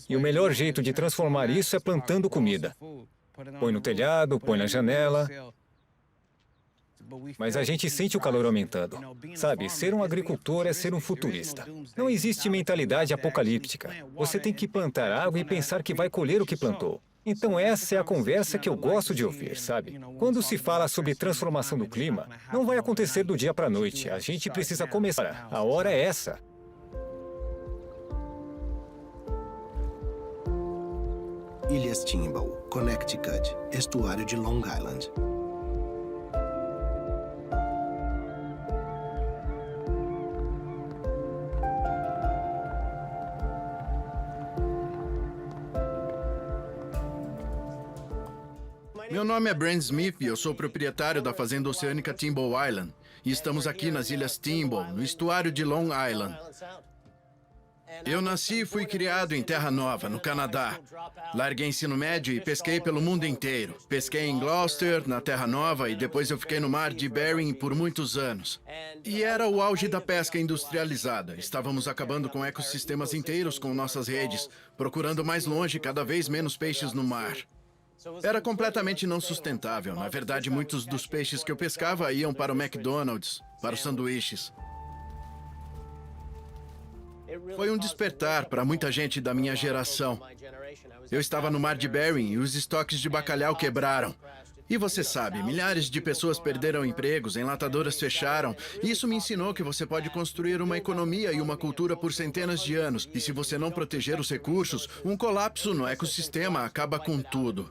e o melhor jeito de transformar isso é plantando comida. Põe no telhado, põe na janela. Mas a gente sente o calor aumentando. Sabe, ser um agricultor é ser um futurista. Não existe mentalidade apocalíptica. Você tem que plantar água e pensar que vai colher o que plantou. Então essa é a conversa que eu gosto de ouvir, sabe? Quando se fala sobre transformação do clima, não vai acontecer do dia para a noite. A gente precisa começar. A hora é essa. Ilhas Timbal, Connecticut, estuário de Long Island. Meu nome é Brent Smith e eu sou proprietário da fazenda oceânica Timbal Island. E estamos aqui nas Ilhas Timbal, no estuário de Long Island. Eu nasci e fui criado em Terra Nova, no Canadá. Larguei ensino médio e pesquei pelo mundo inteiro. Pesquei em Gloucester, na Terra Nova, e depois eu fiquei no mar de Bering por muitos anos. E era o auge da pesca industrializada. Estávamos acabando com ecossistemas inteiros com nossas redes, procurando mais longe cada vez menos peixes no mar. Era completamente não sustentável. Na verdade, muitos dos peixes que eu pescava iam para o McDonald's, para os sanduíches. Foi um despertar para muita gente da minha geração. Eu estava no mar de Bering e os estoques de bacalhau quebraram. E você sabe, milhares de pessoas perderam empregos, enlatadoras fecharam. E isso me ensinou que você pode construir uma economia e uma cultura por centenas de anos. E se você não proteger os recursos, um colapso no ecossistema acaba com tudo.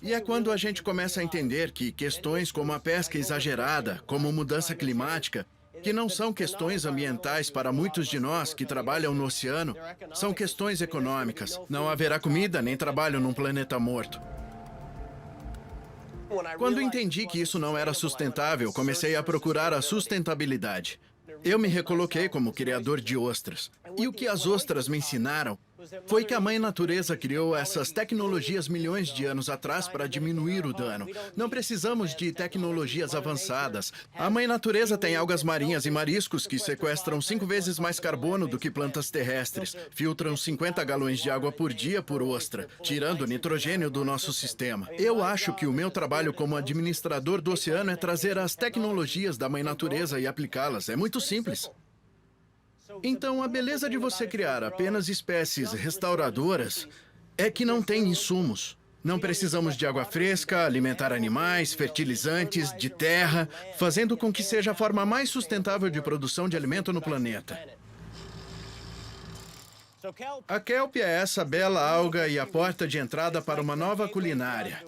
E é quando a gente começa a entender que questões como a pesca exagerada, como mudança climática, que não são questões ambientais para muitos de nós que trabalham no oceano, são questões econômicas. Não haverá comida nem trabalho num planeta morto. Quando entendi que isso não era sustentável, comecei a procurar a sustentabilidade. Eu me recoloquei como criador de ostras. E o que as ostras me ensinaram foi que a Mãe Natureza criou essas tecnologias milhões de anos atrás para diminuir o dano. Não precisamos de tecnologias avançadas. A Mãe Natureza tem algas marinhas e mariscos que sequestram 5 vezes mais carbono do que plantas terrestres. Filtram 50 galões de água por dia por ostra, tirando o nitrogênio do nosso sistema. Eu acho que o meu trabalho como administrador do oceano é trazer as tecnologias da Mãe Natureza e aplicá-las. É muito simples. Então, a beleza de você criar apenas espécies restauradoras é que não tem insumos. Não precisamos de água fresca, alimentar animais, fertilizantes, de terra, fazendo com que seja a forma mais sustentável de produção de alimento no planeta. A kelp é essa bela alga e a porta de entrada para uma nova culinária.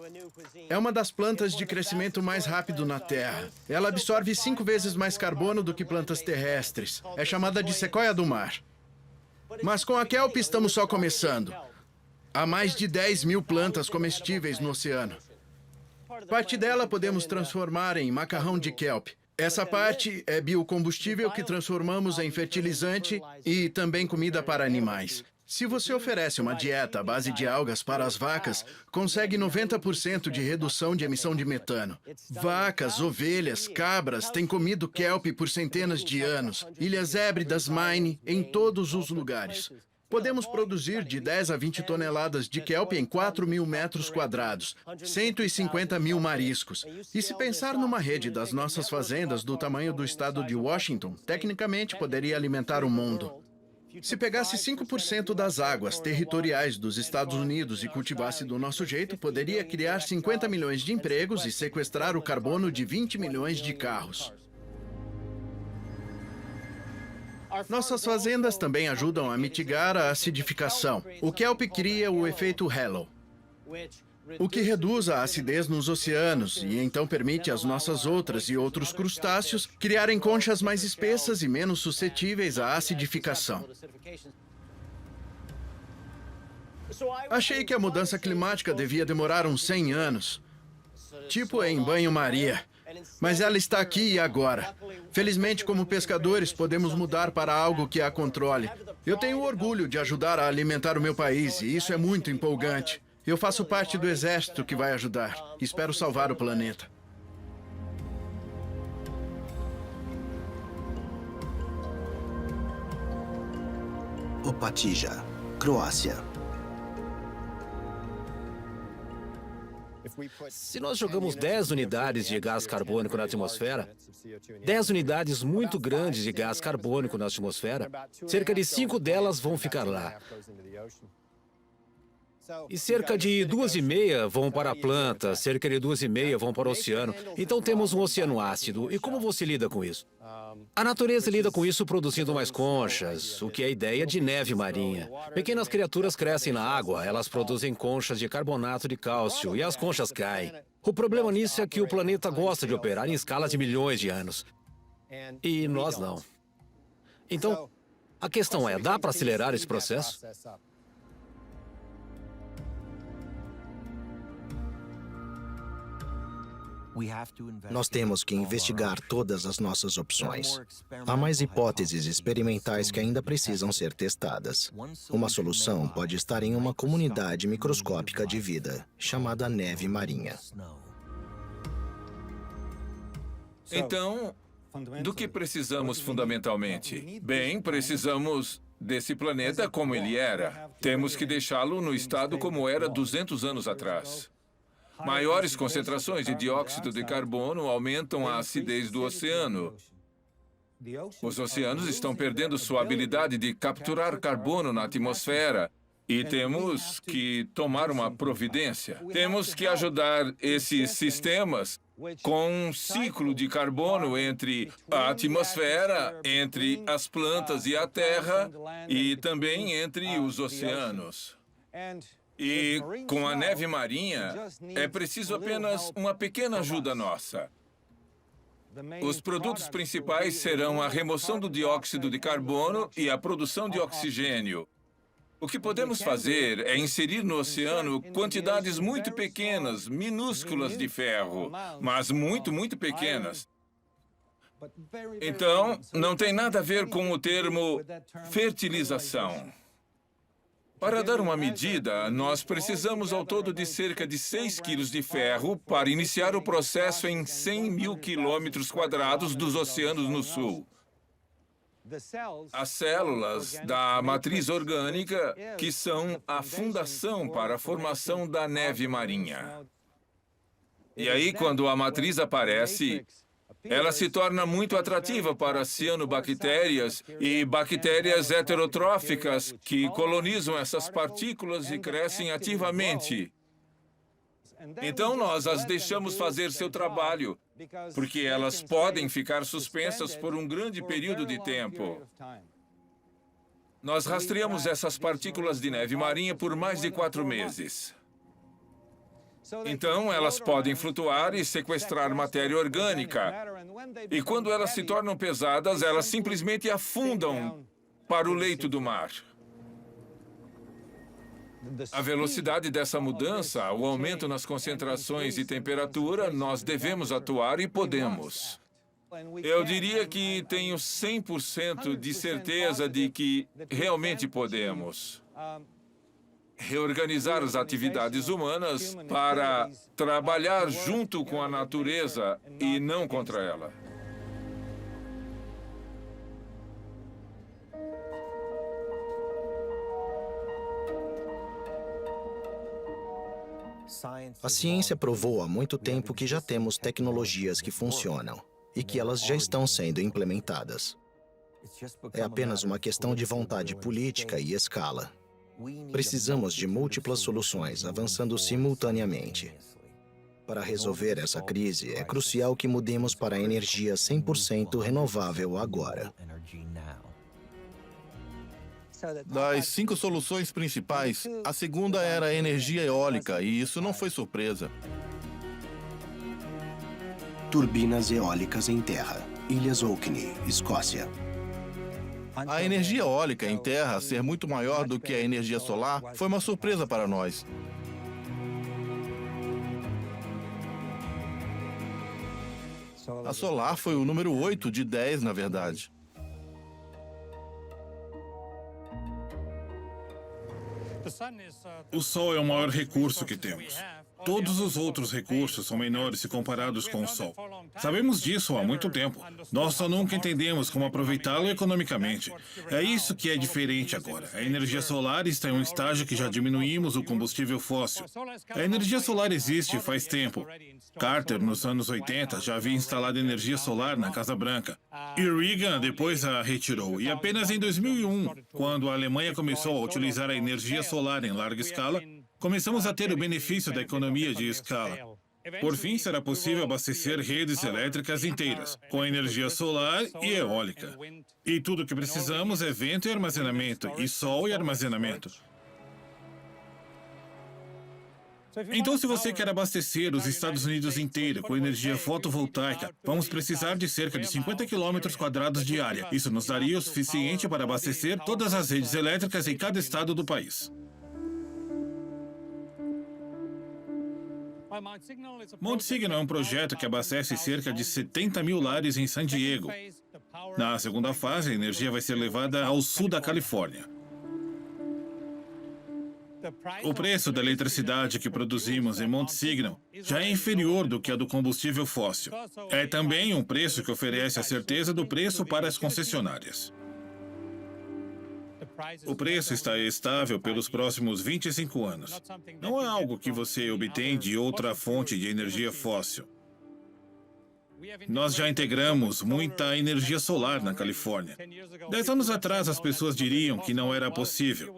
É uma das plantas de crescimento mais rápido na Terra. Ela absorve 5 vezes mais carbono do que plantas terrestres. É chamada de sequoia do mar. Mas com a kelp estamos só começando. Há mais de 10 mil plantas comestíveis no oceano. Parte dela podemos transformar em macarrão de kelp. Essa parte é biocombustível que transformamos em fertilizante e também comida para animais. Se você oferece uma dieta à base de algas para as vacas, consegue 90% de redução de emissão de metano. Vacas, ovelhas, cabras têm comido kelp por centenas de anos. Ilhas Hébridas, Maine, em todos os lugares. Podemos produzir de 10 a 20 toneladas de kelp em 4.000 metros quadrados, 150 mil mariscos. E se pensar numa rede das nossas fazendas do tamanho do estado de Washington, tecnicamente poderia alimentar o mundo. Se pegasse 5% das águas territoriais dos Estados Unidos e cultivasse do nosso jeito, poderia criar 50 milhões de empregos e sequestrar o carbono de 20 milhões de carros. Nossas fazendas também ajudam a mitigar a acidificação. O kelp cria o efeito halo, o que reduz a acidez nos oceanos e então permite às nossas outras e outros crustáceos criarem conchas mais espessas e menos suscetíveis à acidificação. Achei que a mudança climática devia demorar uns 100 anos, tipo em banho-maria. Mas ela está aqui e agora. Felizmente, como pescadores, podemos mudar para algo que a controle. Eu tenho orgulho de ajudar a alimentar o meu país e isso é muito empolgante. Eu faço parte do exército que vai ajudar. Espero salvar o planeta. Opatija, Croácia. Se nós jogamos 10 unidades de gás carbônico na atmosfera, 10 unidades muito grandes de gás carbônico na atmosfera, cerca de 5 delas vão ficar lá. E cerca de 2,5 vão para a planta, cerca de 2,5 vão para o oceano. Então temos um oceano ácido. E como você lida com isso? A natureza lida com isso produzindo mais conchas, o que é a ideia de neve marinha. Pequenas criaturas crescem na água, elas produzem conchas de carbonato de cálcio e as conchas caem. O problema nisso é que o planeta gosta de operar em escalas de milhões de anos. E nós não. Então, a questão é, dá para acelerar esse processo? Nós temos que investigar todas as nossas opções. Há mais hipóteses experimentais que ainda precisam ser testadas. Uma solução pode estar em uma comunidade microscópica de vida, chamada neve marinha. Então, do que precisamos fundamentalmente? Bem, precisamos desse planeta como ele era. Temos que deixá-lo no estado como era 200 anos atrás. Maiores concentrações de dióxido de carbono aumentam a acidez do oceano. Os oceanos estão perdendo sua habilidade de capturar carbono na atmosfera e temos que tomar uma providência. Temos que ajudar esses sistemas com um ciclo de carbono entre a atmosfera, entre as plantas e a terra e também entre os oceanos. E com a neve marinha, é preciso apenas uma pequena ajuda nossa. Os produtos principais serão a remoção do dióxido de carbono e a produção de oxigênio. O que podemos fazer é inserir no oceano quantidades muito pequenas, minúsculas de ferro, mas muito, muito pequenas. Então, não tem nada a ver com o termo fertilização. Para dar uma medida, nós precisamos ao todo de cerca de 6 quilos de ferro para iniciar o processo em 100 mil quilômetros quadrados dos oceanos no sul. As células da matriz orgânica, que são a fundação para a formação da neve marinha. E aí, quando a matriz aparece, ela se torna muito atrativa para cianobactérias e bactérias heterotróficas que colonizam essas partículas e crescem ativamente. Então, nós as deixamos fazer seu trabalho, porque elas podem ficar suspensas por um grande período de tempo. Nós rastreamos essas partículas de neve marinha por mais de 4 meses. Então, elas podem flutuar e sequestrar matéria orgânica. E quando elas se tornam pesadas, elas simplesmente afundam para o leito do mar. A velocidade dessa mudança, o aumento nas concentrações e temperatura, nós devemos atuar e podemos. Eu diria que tenho 100% de certeza de que realmente podemos reorganizar as atividades humanas para trabalhar junto com a natureza e não contra ela. A ciência provou há muito tempo que já temos tecnologias que funcionam e que elas já estão sendo implementadas. É apenas uma questão de vontade política e escala. Precisamos de múltiplas soluções avançando simultaneamente. Para resolver essa crise, é crucial que mudemos para a energia 100% renovável agora. Das 5 soluções principais, a segunda era a energia eólica, e isso não foi surpresa. Turbinas eólicas em terra. Ilhas Orkney, Escócia. A energia eólica em terra ser muito maior do que a energia solar foi uma surpresa para nós. A solar foi o número 8 de 10, na verdade. O Sol é o maior recurso que temos. Todos os outros recursos são menores se comparados com o Sol. Sabemos disso há muito tempo. Nós só nunca entendemos como aproveitá-lo economicamente. É isso que é diferente agora. A energia solar está em um estágio que já diminuímos o combustível fóssil. A energia solar existe faz tempo. Carter, nos anos 80, já havia instalado energia solar na Casa Branca. E Reagan depois a retirou. E apenas em 2001, quando a Alemanha começou a utilizar a energia solar em larga escala, começamos a ter o benefício da economia de escala. Por fim, será possível abastecer redes elétricas inteiras, com energia solar e eólica. E tudo o que precisamos é vento e armazenamento, e sol e armazenamento. Então, se você quer abastecer os Estados Unidos inteiro com energia fotovoltaica, vamos precisar de cerca de 50 quilômetros quadrados de área. Isso nos daria o suficiente para abastecer todas as redes elétricas em cada estado do país. Mount Signal é um projeto que abastece cerca de 70 mil lares em San Diego. Na segunda fase, a energia vai ser levada ao sul da Califórnia. O preço da eletricidade que produzimos em Mount Signal já é inferior do que a do combustível fóssil. É também um preço que oferece a certeza do preço para as concessionárias. O preço está estável pelos próximos 25 anos. Não é algo que você obtém de outra fonte de energia fóssil. Nós já integramos muita energia solar na Califórnia. 10 anos atrás, as pessoas diriam que não era possível.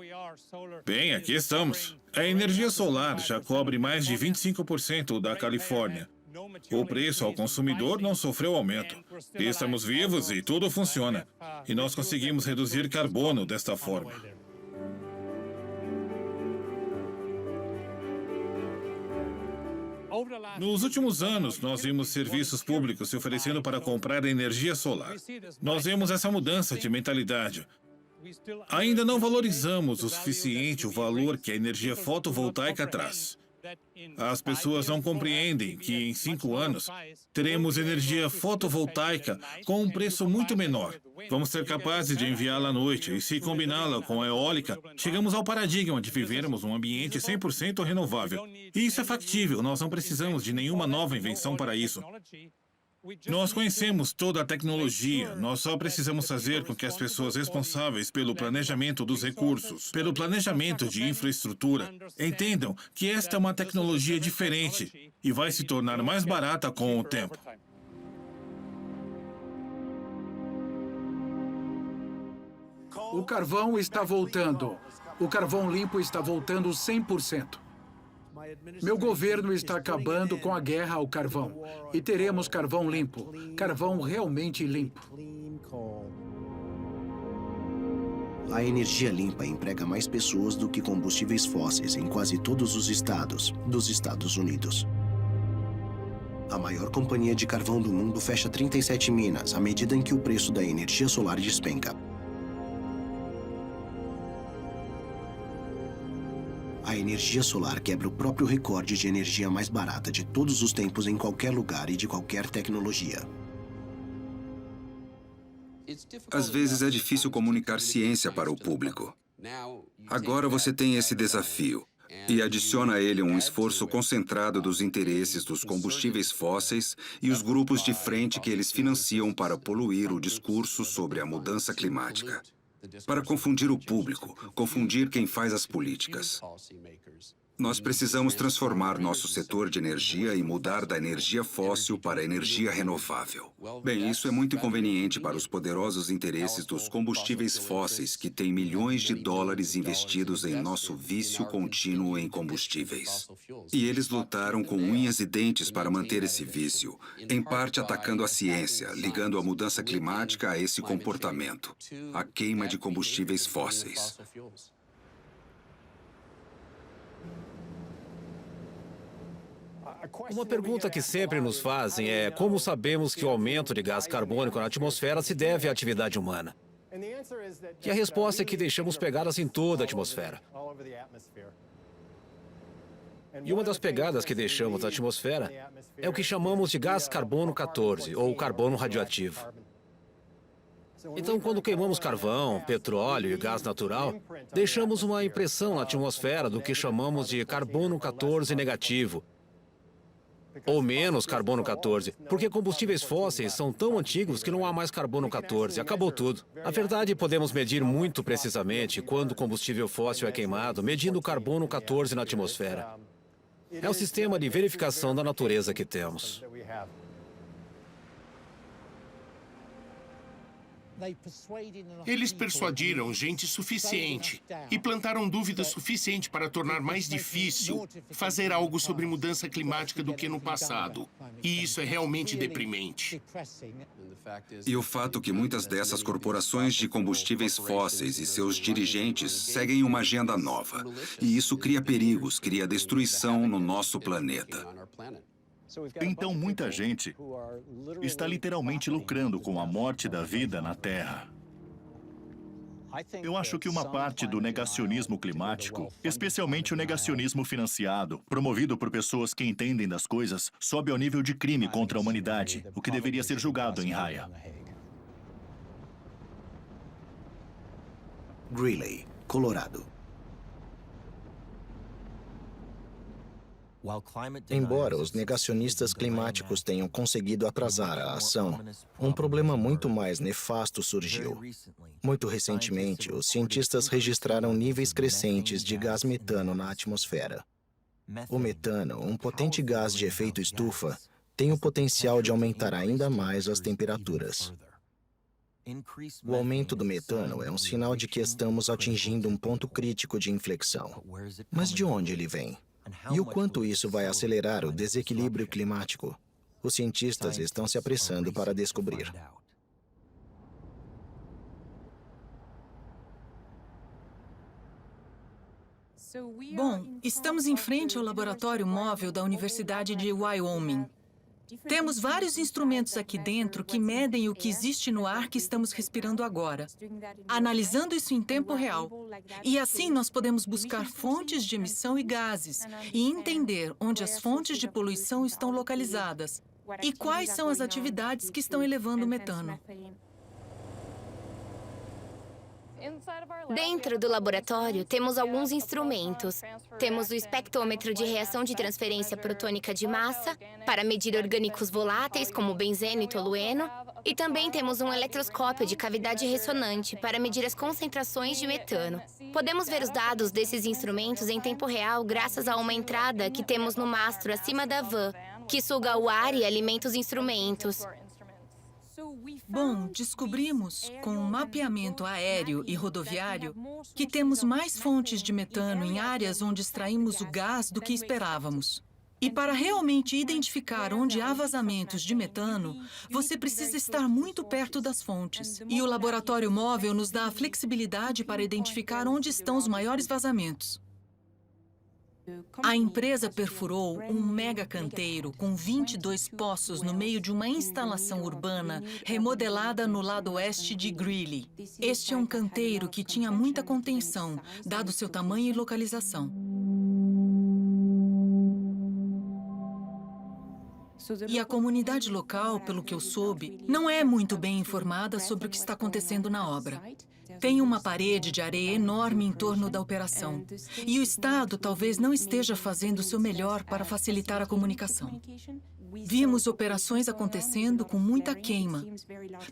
Bem, aqui estamos. A energia solar já cobre mais de 25% da Califórnia. O preço ao consumidor não sofreu aumento. Estamos vivos e tudo funciona. E nós conseguimos reduzir carbono desta forma. Nos últimos anos, nós vimos serviços públicos se oferecendo para comprar energia solar. Nós vemos essa mudança de mentalidade. Ainda não valorizamos o suficiente o valor que a energia fotovoltaica traz. As pessoas não compreendem que em 5 anos teremos energia fotovoltaica com um preço muito menor. Vamos ser capazes de enviá-la à noite e, se combiná-la com a eólica, chegamos ao paradigma de vivermos um ambiente 100% renovável. E isso é factível, nós não precisamos de nenhuma nova invenção para isso. Nós conhecemos toda a tecnologia, nós só precisamos fazer com que as pessoas responsáveis pelo planejamento dos recursos, pelo planejamento de infraestrutura, entendam que esta é uma tecnologia diferente e vai se tornar mais barata com o tempo. O carvão está voltando. O carvão limpo está voltando 100%. Meu governo está acabando com a guerra ao carvão. E teremos carvão limpo. Carvão realmente limpo. A energia limpa emprega mais pessoas do que combustíveis fósseis em quase todos os estados dos Estados Unidos. A maior companhia de carvão do mundo fecha 37 minas à medida em que o preço da energia solar despenca. A energia solar quebra o próprio recorde de energia mais barata de todos os tempos em qualquer lugar e de qualquer tecnologia. Às vezes é difícil comunicar ciência para o público. Agora você tem esse desafio e adiciona a ele um esforço concentrado dos interesses dos combustíveis fósseis e os grupos de frente que eles financiam para poluir o discurso sobre a mudança climática. Para confundir o público, confundir quem faz as políticas. Nós precisamos transformar nosso setor de energia e mudar da energia fóssil para a energia renovável. Bem, isso é muito inconveniente para os poderosos interesses dos combustíveis fósseis que têm milhões de dólares investidos em nosso vício contínuo em combustíveis. E eles lutaram com unhas e dentes para manter esse vício, em parte atacando a ciência, ligando a mudança climática a esse comportamento, a queima de combustíveis fósseis. Uma pergunta que sempre nos fazem é como sabemos que o aumento de gás carbônico na atmosfera se deve à atividade humana? E a resposta é que deixamos pegadas em toda a atmosfera. E uma das pegadas que deixamos na atmosfera é o que chamamos de gás carbono 14, ou carbono radioativo. Então, quando queimamos carvão, petróleo e gás natural, deixamos uma impressão na atmosfera do que chamamos de carbono 14 negativo, ou menos carbono 14, porque combustíveis fósseis são tão antigos que não há mais carbono 14, acabou tudo. Na verdade, podemos medir muito precisamente quando o combustível fóssil é queimado, medindo o carbono 14 na atmosfera. É o sistema de verificação da natureza que temos. Eles persuadiram gente suficiente e plantaram dúvida suficiente para tornar mais difícil fazer algo sobre mudança climática do que no passado. E isso é realmente deprimente. E o fato que muitas dessas corporações de combustíveis fósseis e seus dirigentes seguem uma agenda nova. E isso cria perigos, cria destruição no nosso planeta. Então, muita gente está literalmente lucrando com a morte da vida na Terra. Eu acho que uma parte do negacionismo climático, especialmente o negacionismo financiado, promovido por pessoas que entendem das coisas, sobe ao nível de crime contra a humanidade, o que deveria ser julgado em Haia. Greeley, Colorado. Embora os negacionistas climáticos tenham conseguido atrasar a ação, um problema muito mais nefasto surgiu. Muito recentemente, os cientistas registraram níveis crescentes de gás metano na atmosfera. O metano, um potente gás de efeito estufa, tem o potencial de aumentar ainda mais as temperaturas. O aumento do metano é um sinal de que estamos atingindo um ponto crítico de inflexão. Mas de onde ele vem? E o quanto isso vai acelerar o desequilíbrio climático? Os cientistas estão se apressando para descobrir. Bom, estamos em frente ao laboratório móvel da Universidade de Wyoming. Temos vários instrumentos aqui dentro que medem o que existe no ar que estamos respirando agora, analisando isso em tempo real. E assim nós podemos buscar fontes de emissão e gases e entender onde as fontes de poluição estão localizadas e quais são as atividades que estão elevando o metano. Dentro do laboratório, temos alguns instrumentos. Temos o espectrômetro de reação de transferência protônica de massa, para medir orgânicos voláteis, como benzeno e tolueno. E também temos um eletroscópio de cavidade ressonante, para medir as concentrações de metano. Podemos ver os dados desses instrumentos em tempo real graças a uma entrada que temos no mastro acima da van, que suga o ar e alimenta os instrumentos. Bom, descobrimos, com o mapeamento aéreo e rodoviário, que temos mais fontes de metano em áreas onde extraímos o gás do que esperávamos. E para realmente identificar onde há vazamentos de metano, você precisa estar muito perto das fontes. E o laboratório móvel nos dá a flexibilidade para identificar onde estão os maiores vazamentos. A empresa perfurou um mega canteiro com 22 poços no meio de uma instalação urbana remodelada no lado oeste de Greeley. Este é um canteiro que tinha muita contenção, dado seu tamanho e localização. E a comunidade local, pelo que eu soube, não é muito bem informada sobre o que está acontecendo na obra. Tem uma parede de areia enorme em torno da operação. E o Estado talvez não esteja fazendo o seu melhor para facilitar a comunicação. Vimos operações acontecendo com muita queima.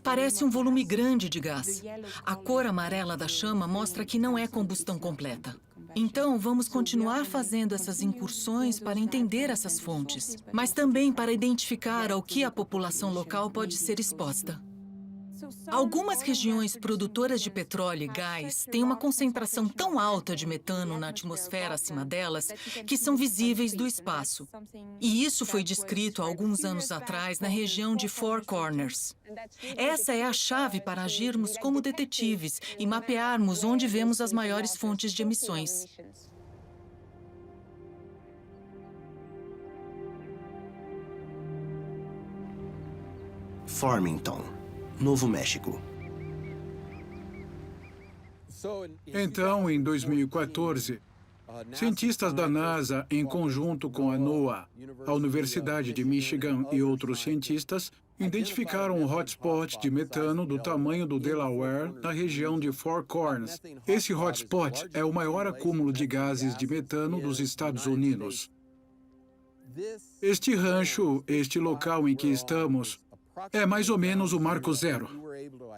Parece um volume grande de gás. A cor amarela da chama mostra que não é combustão completa. Então, vamos continuar fazendo essas incursões para entender essas fontes, mas também para identificar ao que a população local pode ser exposta. Algumas regiões produtoras de petróleo e gás têm uma concentração tão alta de metano na atmosfera acima delas que são visíveis do espaço. E isso foi descrito há alguns anos atrás na região de Four Corners. Essa é a chave para agirmos como detetives e mapearmos onde vemos as maiores fontes de emissões. Farmington, Novo México. Então, em 2014, cientistas da NASA, em conjunto com a NOAA, a Universidade de Michigan e outros cientistas, identificaram um hotspot de metano do tamanho do Delaware na região de Four Corners. Esse hotspot é o maior acúmulo de gases de metano dos Estados Unidos. Este rancho, este local em que estamos, é mais ou menos o marco zero.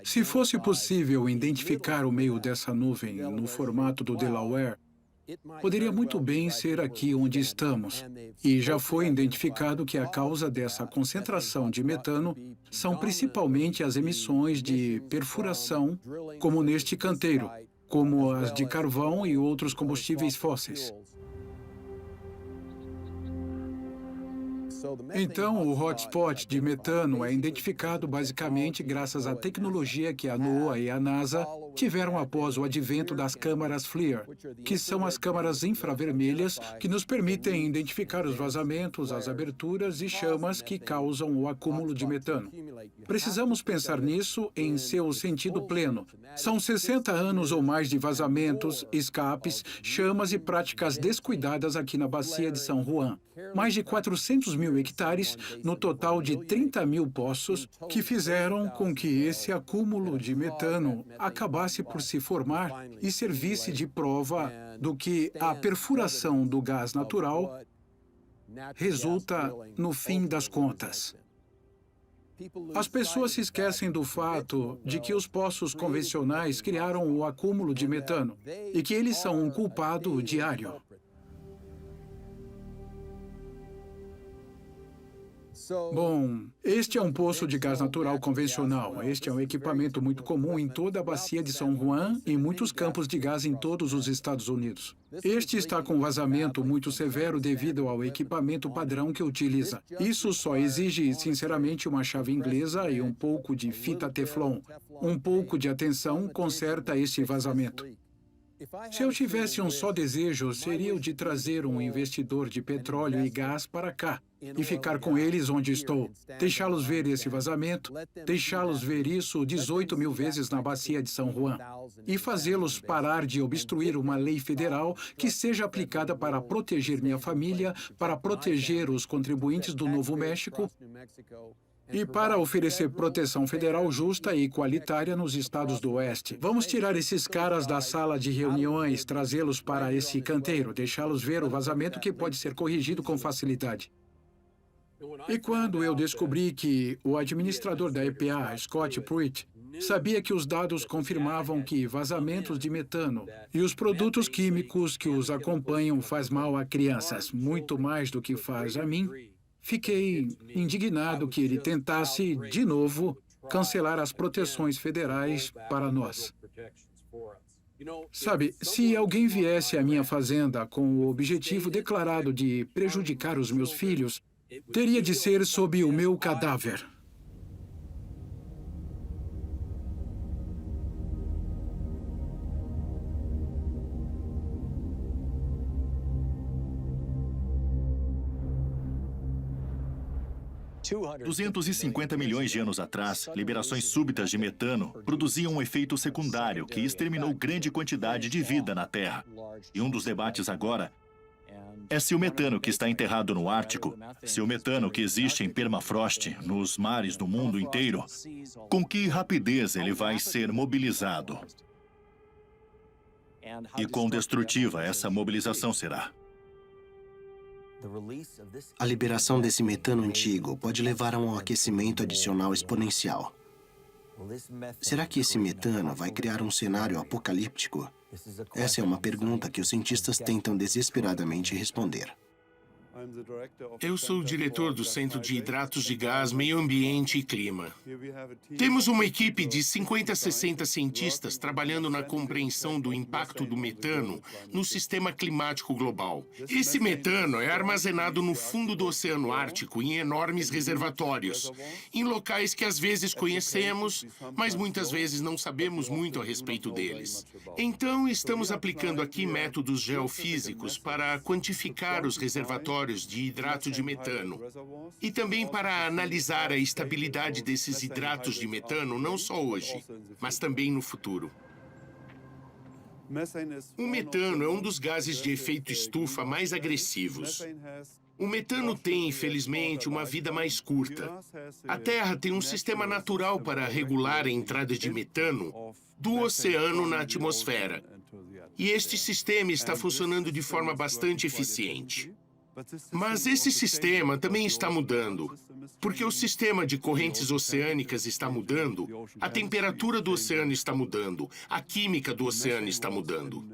Se fosse possível identificar o meio dessa nuvem no formato do Delaware, poderia muito bem ser aqui onde estamos. E já foi identificado que a causa dessa concentração de metano são principalmente as emissões de perfuração, como neste canteiro, como as de carvão e outros combustíveis fósseis. Então, o hotspot de metano é identificado basicamente graças à tecnologia que a NOAA e a NASA tiveram após o advento das câmaras FLIR, que são as câmaras infravermelhas que nos permitem identificar os vazamentos, as aberturas e chamas que causam o acúmulo de metano. Precisamos pensar nisso em seu sentido pleno. São 60 anos ou mais de vazamentos, escapes, chamas e práticas descuidadas aqui na bacia de São Juan. Mais de 400 mil hectares, no total de 30 mil poços, que fizeram com que esse acúmulo de metano acabasse por se formar e servisse de prova do que a perfuração do gás natural resulta no fim das contas. As pessoas se esquecem do fato de que os poços convencionais criaram o acúmulo de metano e que eles são um culpado diário. Bom, este é um poço de gás natural convencional. Este é um equipamento muito comum em toda a bacia de São Juan e em muitos campos de gás em todos os Estados Unidos. Este está com vazamento muito severo devido ao equipamento padrão que utiliza. Isso só exige, sinceramente, uma chave inglesa e um pouco de fita Teflon. Um pouco de atenção conserta este vazamento. Se eu tivesse um só desejo, seria o de trazer um investidor de petróleo e gás para cá e ficar com eles onde estou, deixá-los ver esse vazamento, deixá-los ver isso 18 mil vezes na bacia de São Juan e fazê-los parar de obstruir uma lei federal que seja aplicada para proteger minha família, para proteger os contribuintes do Novo México e para oferecer proteção federal justa e igualitária nos estados do Oeste. Vamos tirar esses caras da sala de reuniões, trazê-los para esse canteiro, deixá-los ver o vazamento que pode ser corrigido com facilidade. E quando eu descobri que o administrador da EPA, Scott Pruitt, sabia que os dados confirmavam que vazamentos de metano e os produtos químicos que os acompanham faz mal a crianças, muito mais do que faz a mim, fiquei indignado que ele tentasse, de novo, cancelar as proteções federais para nós. Sabe, se alguém viesse à minha fazenda com o objetivo declarado de prejudicar os meus filhos, teria de ser sob o meu cadáver. 250 milhões de anos atrás, liberações súbitas de metano produziam um efeito secundário que exterminou grande quantidade de vida na Terra. E um dos debates agora é se o metano que está enterrado no Ártico, se o metano que existe em permafrost nos mares do mundo inteiro, com que rapidez ele vai ser mobilizado. E quão destrutiva essa mobilização será. A liberação desse metano antigo pode levar a um aquecimento adicional exponencial. Será que esse metano vai criar um cenário apocalíptico? Essa é uma pergunta que os cientistas tentam desesperadamente responder. Eu sou o diretor do Centro de Hidratos de Gás, Meio Ambiente e Clima. Temos uma equipe de 50 a 60 cientistas trabalhando na compreensão do impacto do metano no sistema climático global. Esse metano é armazenado no fundo do Oceano Ártico em enormes reservatórios, em locais que às vezes conhecemos, mas muitas vezes não sabemos muito a respeito deles. Então, estamos aplicando aqui métodos geofísicos para quantificar os reservatórios de hidrato de metano e também para analisar a estabilidade desses hidratos de metano não só hoje, mas também no futuro. O metano é um dos gases de efeito estufa mais agressivos. O metano tem, infelizmente, uma vida mais curta. A Terra tem um sistema natural para regular a entrada de metano do oceano na atmosfera. E este sistema está funcionando de forma bastante eficiente. Mas esse sistema também está mudando, porque o sistema de correntes oceânicas está mudando, a temperatura do oceano está mudando, a química do oceano está mudando.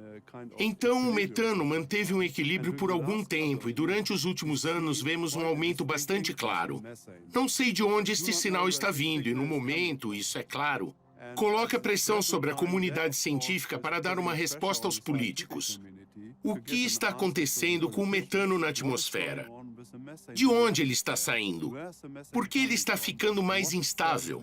Então, o metano manteve um equilíbrio por algum tempo e durante os últimos anos vemos um aumento bastante claro. Não sei de onde este sinal está vindo e, no momento, isso é claro, coloca pressão sobre a comunidade científica para dar uma resposta aos políticos. O que está acontecendo com o metano na atmosfera? De onde ele está saindo? Por que ele está ficando mais instável?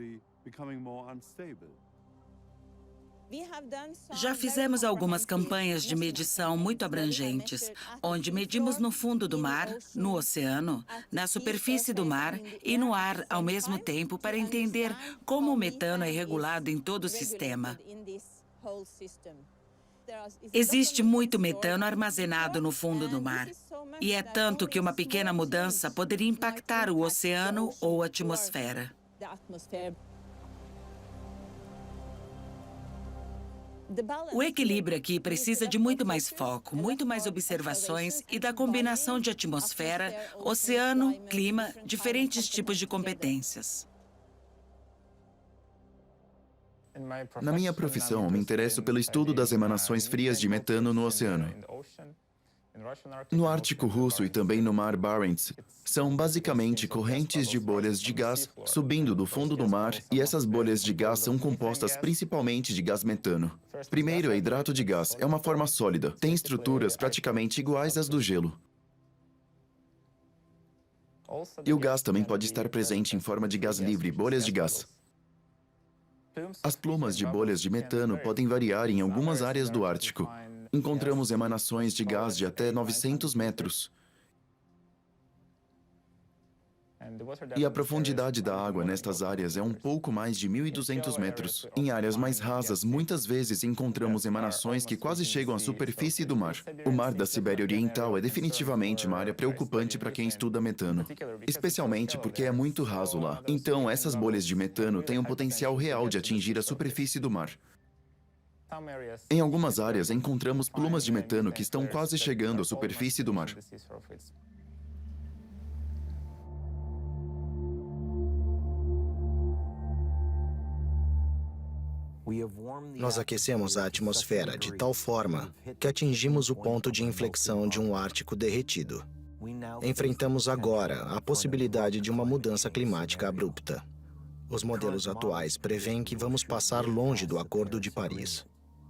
Já fizemos algumas campanhas de medição muito abrangentes, onde medimos no fundo do mar, no oceano, na superfície do mar e no ar ao mesmo tempo para entender como o metano é regulado em todo o sistema. Existe muito metano armazenado no fundo do mar. E é tanto que uma pequena mudança poderia impactar o oceano ou a atmosfera. O equilíbrio aqui precisa de muito mais foco, muito mais observações e da combinação de atmosfera, oceano, clima, diferentes tipos de competências. Na minha profissão, me interesso pelo estudo das emanações frias de metano no oceano. No Ártico Russo e também no Mar Barents, são basicamente correntes de bolhas de gás subindo do fundo do mar, e essas bolhas de gás são compostas principalmente de gás metano. Primeiro é hidrato de gás, é uma forma sólida, tem estruturas praticamente iguais às do gelo. E o gás também pode estar presente em forma de gás livre, bolhas de gás. As plumas de bolhas de metano podem variar em algumas áreas do Ártico. Encontramos emanações de gás de até 900 metros. E a profundidade da água nestas áreas é um pouco mais de 1.200 metros. Em áreas mais rasas, muitas vezes encontramos emanações que quase chegam à superfície do mar. O Mar da Sibéria Oriental é definitivamente uma área preocupante para quem estuda metano, especialmente porque é muito raso lá. Então, essas bolhas de metano têm um potencial real de atingir a superfície do mar. Em algumas áreas, encontramos plumas de metano que estão quase chegando à superfície do mar. Nós aquecemos a atmosfera de tal forma que atingimos o ponto de inflexão de um Ártico derretido. Enfrentamos agora a possibilidade de uma mudança climática abrupta. Os modelos atuais prevêem que vamos passar longe do Acordo de Paris,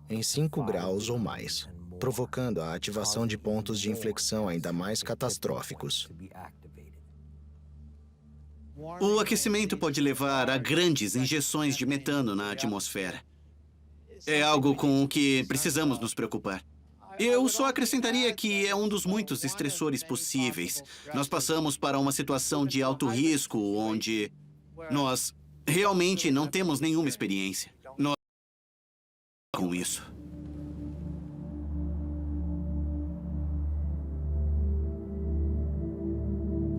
em 5 graus ou mais, provocando a ativação de pontos de inflexão ainda mais catastróficos. O aquecimento pode levar a grandes injeções de metano na atmosfera. É algo com o que precisamos nos preocupar. Eu só acrescentaria que é um dos muitos estressores possíveis. Nós passamos para uma situação de alto risco, onde nós realmente não temos nenhuma experiência. Nós com isso.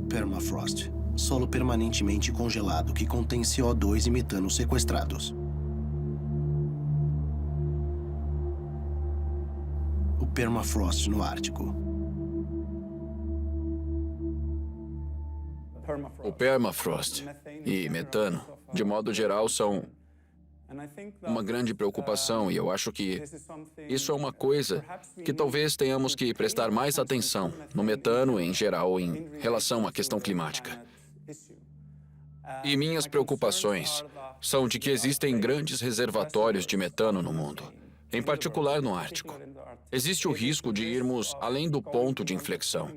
Permafrost. Solo permanentemente congelado que contém CO2 e metano sequestrados. O permafrost no Ártico. O permafrost e metano, de modo geral, são uma grande preocupação, e eu acho que isso é uma coisa que talvez tenhamos que prestar mais atenção no metano em geral em relação à questão climática. E minhas preocupações são de que existem grandes reservatórios de metano no mundo, em particular no Ártico. Existe o risco de irmos além do ponto de inflexão,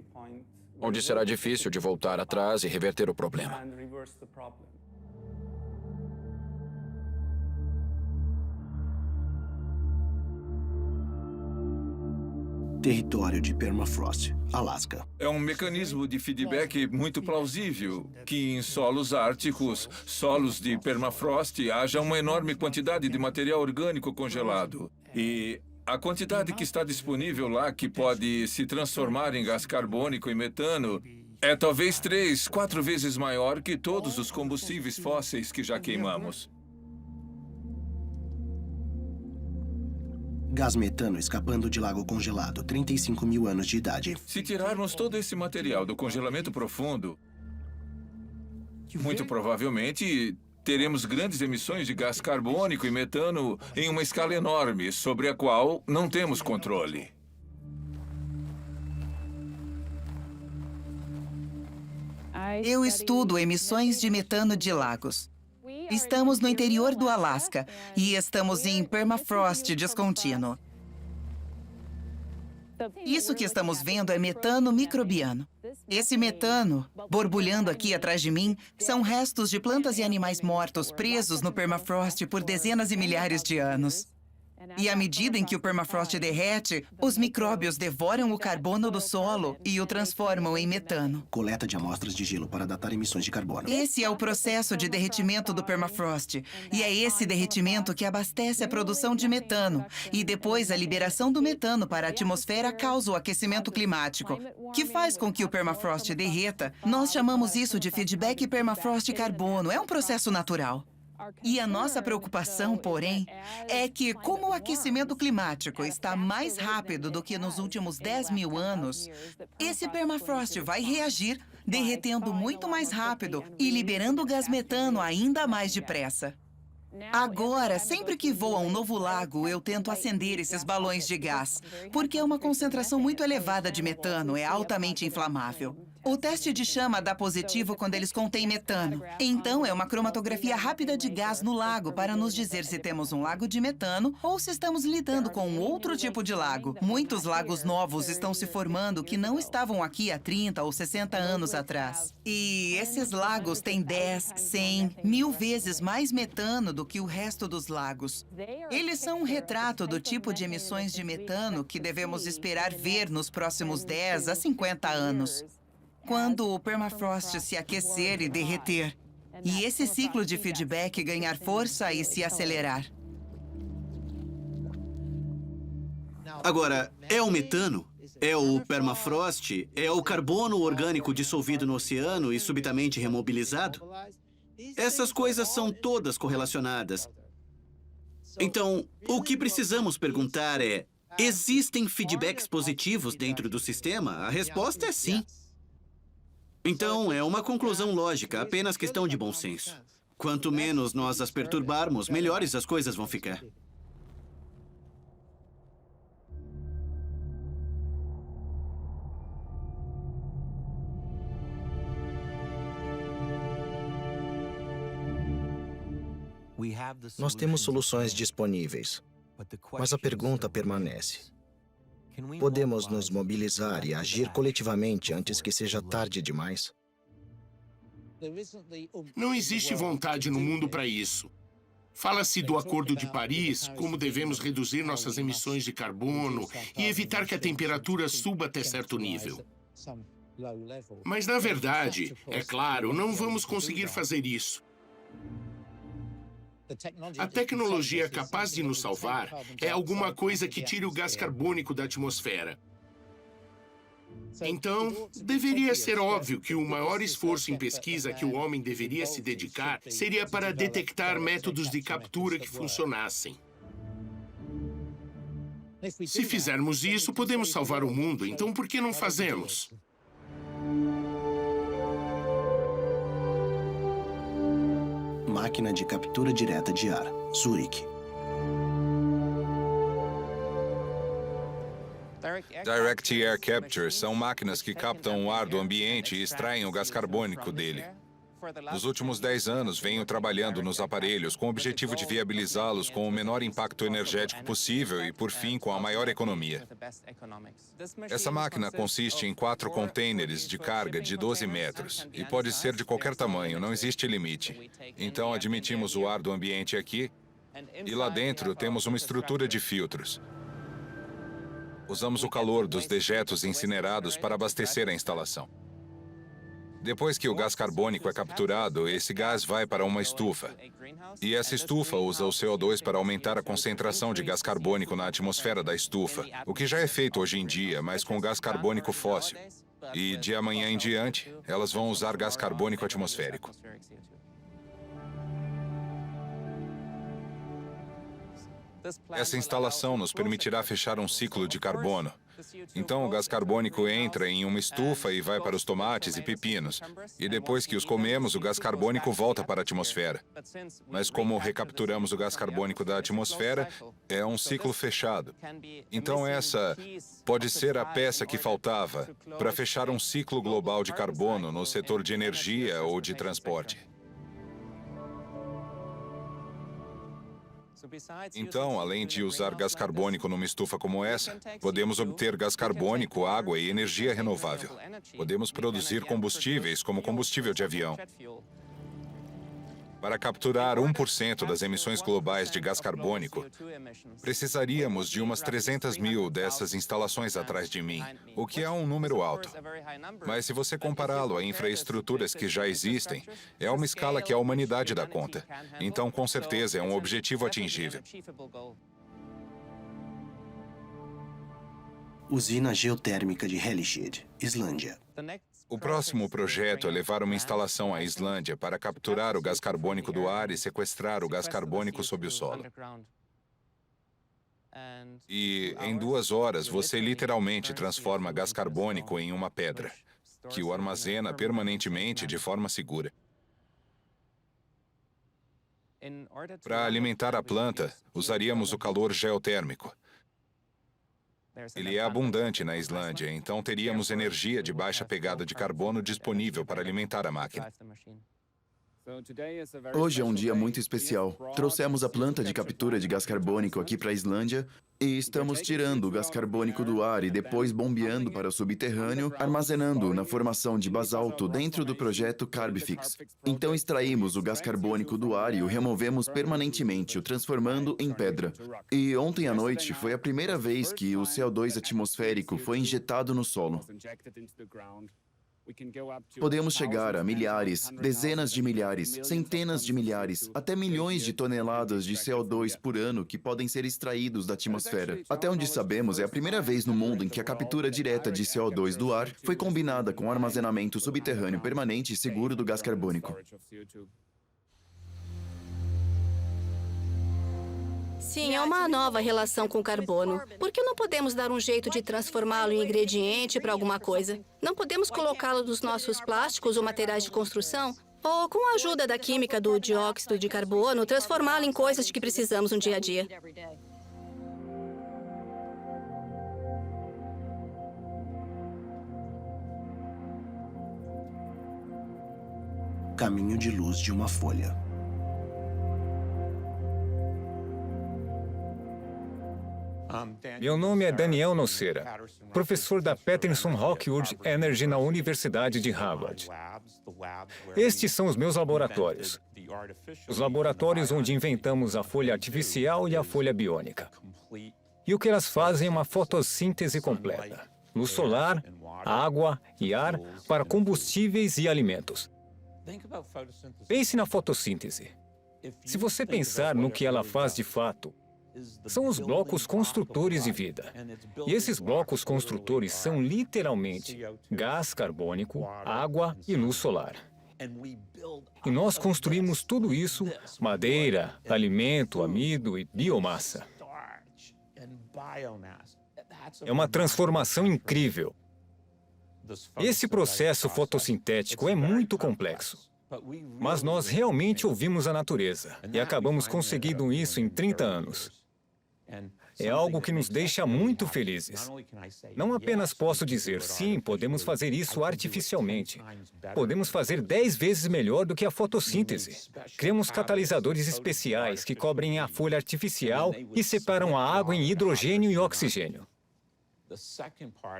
onde será difícil de voltar atrás e reverter o problema. Território de permafrost, Alasca. É um mecanismo de feedback muito plausível que em solos árticos, solos de permafrost, haja uma enorme quantidade de material orgânico congelado. E a quantidade que está disponível lá, que pode se transformar em gás carbônico e metano, é talvez 3, 4 vezes maior que todos os combustíveis fósseis que já queimamos. Gás metano escapando de lago congelado, 35 mil anos de idade. Se tirarmos todo esse material do congelamento profundo, muito provavelmente teremos grandes emissões de gás carbônico e metano em uma escala enorme, sobre a qual não temos controle. Eu estudo emissões de metano de lagos. Estamos no interior do Alasca e estamos em permafrost descontínuo. Isso que estamos vendo é metano microbiano. Esse metano, borbulhando aqui atrás de mim, são restos de plantas e animais mortos presos no permafrost por dezenas e milhares de anos. E à medida em que o permafrost derrete, os micróbios devoram o carbono do solo e o transformam em metano. Coleta de amostras de gelo para datar emissões de carbono. Esse é o processo de derretimento do permafrost. E é esse derretimento que abastece a produção de metano. E depois a liberação do metano para a atmosfera causa o aquecimento climático, que faz com que o permafrost derreta. Nós chamamos isso de feedback permafrost-carbono. É um processo natural. E a nossa preocupação, porém, é que, como o aquecimento climático está mais rápido do que nos últimos 10 mil anos, esse permafrost vai reagir, derretendo muito mais rápido e liberando o gás metano ainda mais depressa. Agora, sempre que vou a um novo lago, eu tento acender esses balões de gás, porque é uma concentração muito elevada de metano, é altamente inflamável. O teste de chama dá positivo quando eles contêm metano. Então, é uma cromatografia rápida de gás no lago para nos dizer se temos um lago de metano ou se estamos lidando com um outro tipo de lago. Muitos lagos novos estão se formando que não estavam aqui há 30 ou 60 anos atrás. E esses lagos têm 10, 100, 1000 vezes mais metano do que o resto dos lagos. Eles são um retrato do tipo de emissões de metano que devemos esperar ver nos próximos 10 a 50 anos. Quando o permafrost se aquecer e derreter, e esse ciclo de feedback ganhar força e se acelerar. Agora, é o metano? É o permafrost? É o carbono orgânico dissolvido no oceano e subitamente remobilizado? Essas coisas são todas correlacionadas. Então, o que precisamos perguntar é: existem feedbacks positivos dentro do sistema? A resposta é sim. Então, é uma conclusão lógica, apenas questão de bom senso. Quanto menos nós as perturbarmos, melhores as coisas vão ficar. Nós temos soluções disponíveis, mas a pergunta permanece. Podemos nos mobilizar e agir coletivamente antes que seja tarde demais? Não existe vontade no mundo para isso. Fala-se do Acordo de Paris, como devemos reduzir nossas emissões de carbono e evitar que a temperatura suba até certo nível. Mas, na verdade, é claro, não vamos conseguir fazer isso. A tecnologia capaz de nos salvar é alguma coisa que tire o gás carbônico da atmosfera. Então, deveria ser óbvio que o maior esforço em pesquisa que o homem deveria se dedicar seria para detectar métodos de captura que funcionassem. Se fizermos isso, podemos salvar o mundo, então por que não fazemos? Máquina de captura direta de ar, Zurich. Direct Air Capture são máquinas que captam o ar do ambiente e extraem o gás carbônico dele. Nos últimos 10 anos, venho trabalhando nos aparelhos com o objetivo de viabilizá-los com o menor impacto energético possível e, por fim, com a maior economia. Essa máquina consiste em 4 contêineres de carga de 12 metros e pode ser de qualquer tamanho, não existe limite. Então, admitimos o ar do ambiente aqui e lá dentro temos uma estrutura de filtros. Usamos o calor dos dejetos incinerados para abastecer a instalação. Depois que o gás carbônico é capturado, esse gás vai para uma estufa. E essa estufa usa o CO2 para aumentar a concentração de gás carbônico na atmosfera da estufa, o que já é feito hoje em dia, mas com gás carbônico fóssil. E de amanhã em diante, elas vão usar gás carbônico atmosférico. Essa instalação nos permitirá fechar um ciclo de carbono. Então, o gás carbônico entra em uma estufa e vai para os tomates e pepinos. E depois que os comemos, o gás carbônico volta para a atmosfera. Mas como recapturamos o gás carbônico da atmosfera, é um ciclo fechado. Então, essa pode ser a peça que faltava para fechar um ciclo global de carbono no setor de energia ou de transporte. Então, além de usar gás carbônico numa estufa como essa, podemos obter gás carbônico, água e energia renovável. Podemos produzir combustíveis como combustível de avião. Para capturar 1% das emissões globais de gás carbônico, precisaríamos de umas 300 mil dessas instalações atrás de mim, o que é um número alto. Mas se você compará-lo a infraestruturas que já existem, é uma escala que a humanidade dá conta. Então, com certeza, é um objetivo atingível. Usina geotérmica de Hellisheed, Islândia. O próximo projeto é levar uma instalação à Islândia para capturar o gás carbônico do ar e sequestrar o gás carbônico sob o solo. E em 2 horas, você literalmente transforma gás carbônico em uma pedra, que o armazena permanentemente de forma segura. Para alimentar a planta, usaríamos o calor geotérmico. Ele é abundante na Islândia, então teríamos energia de baixa pegada de carbono disponível para alimentar a máquina. Hoje é um dia muito especial. Trouxemos a planta de captura de gás carbônico aqui para a Islândia e estamos tirando o gás carbônico do ar e depois bombeando para o subterrâneo, armazenando na formação de basalto dentro do projeto Carbfix. Então extraímos o gás carbônico do ar e o removemos permanentemente, o transformando em pedra. E ontem à noite foi a primeira vez que o CO2 atmosférico foi injetado no solo. Podemos chegar a milhares, dezenas de milhares, centenas de milhares, até milhões de toneladas de CO2 por ano que podem ser extraídos da atmosfera. Até onde sabemos, é a primeira vez no mundo em que a captura direta de CO2 do ar foi combinada com o armazenamento subterrâneo permanente e seguro do gás carbônico. Sim, é uma nova relação com o carbono. Por que não podemos dar um jeito de transformá-lo em ingrediente para alguma coisa? Não podemos colocá-lo nos nossos plásticos ou materiais de construção? Ou, com a ajuda da química do dióxido de carbono, transformá-lo em coisas de que precisamos no dia a dia? Caminho de luz de uma folha. Meu nome é Daniel Nocera, professor da Patterson Rockwood Energy na Universidade de Harvard. Estes são os meus laboratórios. Os laboratórios onde inventamos a folha artificial e a folha biônica. E o que elas fazem é uma fotossíntese completa. Luz solar, água e ar para combustíveis e alimentos. Pense na fotossíntese. Se você pensar no que ela faz de fato, são os blocos construtores de vida. E esses blocos construtores são literalmente gás carbônico, água e luz solar. E nós construímos tudo isso, madeira, alimento, amido e biomassa. É uma transformação incrível. Esse processo fotossintético é muito complexo. Mas nós realmente ouvimos a natureza e acabamos conseguindo isso em 30 anos. É algo que nos deixa muito felizes. Não apenas posso dizer, sim, podemos fazer isso artificialmente. Podemos fazer 10 vezes melhor do que a fotossíntese. Criamos catalisadores especiais que cobrem a folha artificial e separam a água em hidrogênio e oxigênio.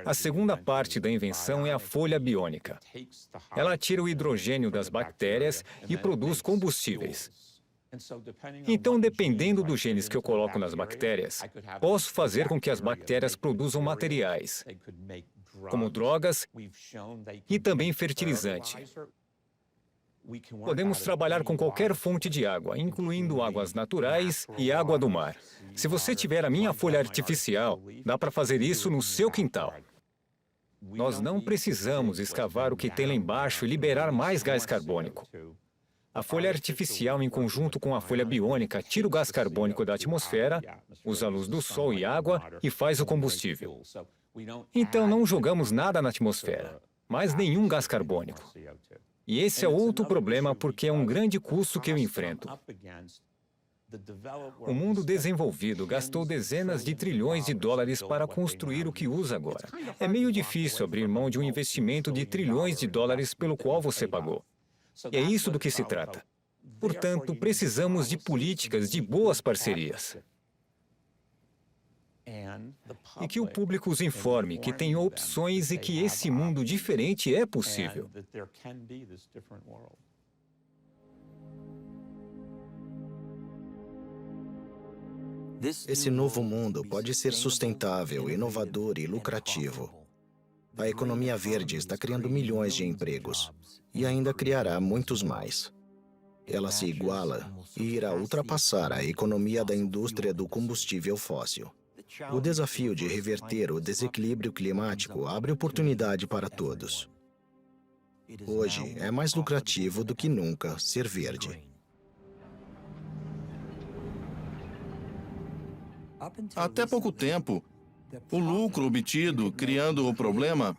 A segunda parte da invenção é a folha biônica. Ela tira o hidrogênio das bactérias e produz combustíveis. Então, dependendo dos genes que eu coloco nas bactérias, posso fazer com que as bactérias produzam materiais, como drogas e também fertilizante. Podemos trabalhar com qualquer fonte de água, incluindo águas naturais e água do mar. Se você tiver a minha folha artificial, dá para fazer isso no seu quintal. Nós não precisamos escavar o que tem lá embaixo e liberar mais gás carbônico. A folha artificial, em conjunto com a folha biônica, tira o gás carbônico da atmosfera, usa a luz do sol e água e faz o combustível. Então, não jogamos nada na atmosfera, mas nenhum gás carbônico. E esse é outro problema porque é um grande custo que eu enfrento. O mundo desenvolvido gastou dezenas de trilhões de dólares para construir o que usa agora. É meio difícil abrir mão de um investimento de trilhões de dólares pelo qual você pagou. E é isso do que se trata. Portanto, precisamos de políticas de boas parcerias. E que o público os informe que tem opções e que esse mundo diferente é possível. Esse novo mundo pode ser sustentável, inovador e lucrativo. A economia verde está criando milhões de empregos e ainda criará muitos mais. Ela se iguala e irá ultrapassar a economia da indústria do combustível fóssil. O desafio de reverter o desequilíbrio climático abre oportunidade para todos. Hoje é mais lucrativo do que nunca ser verde. Até pouco tempo, o lucro obtido criando o problema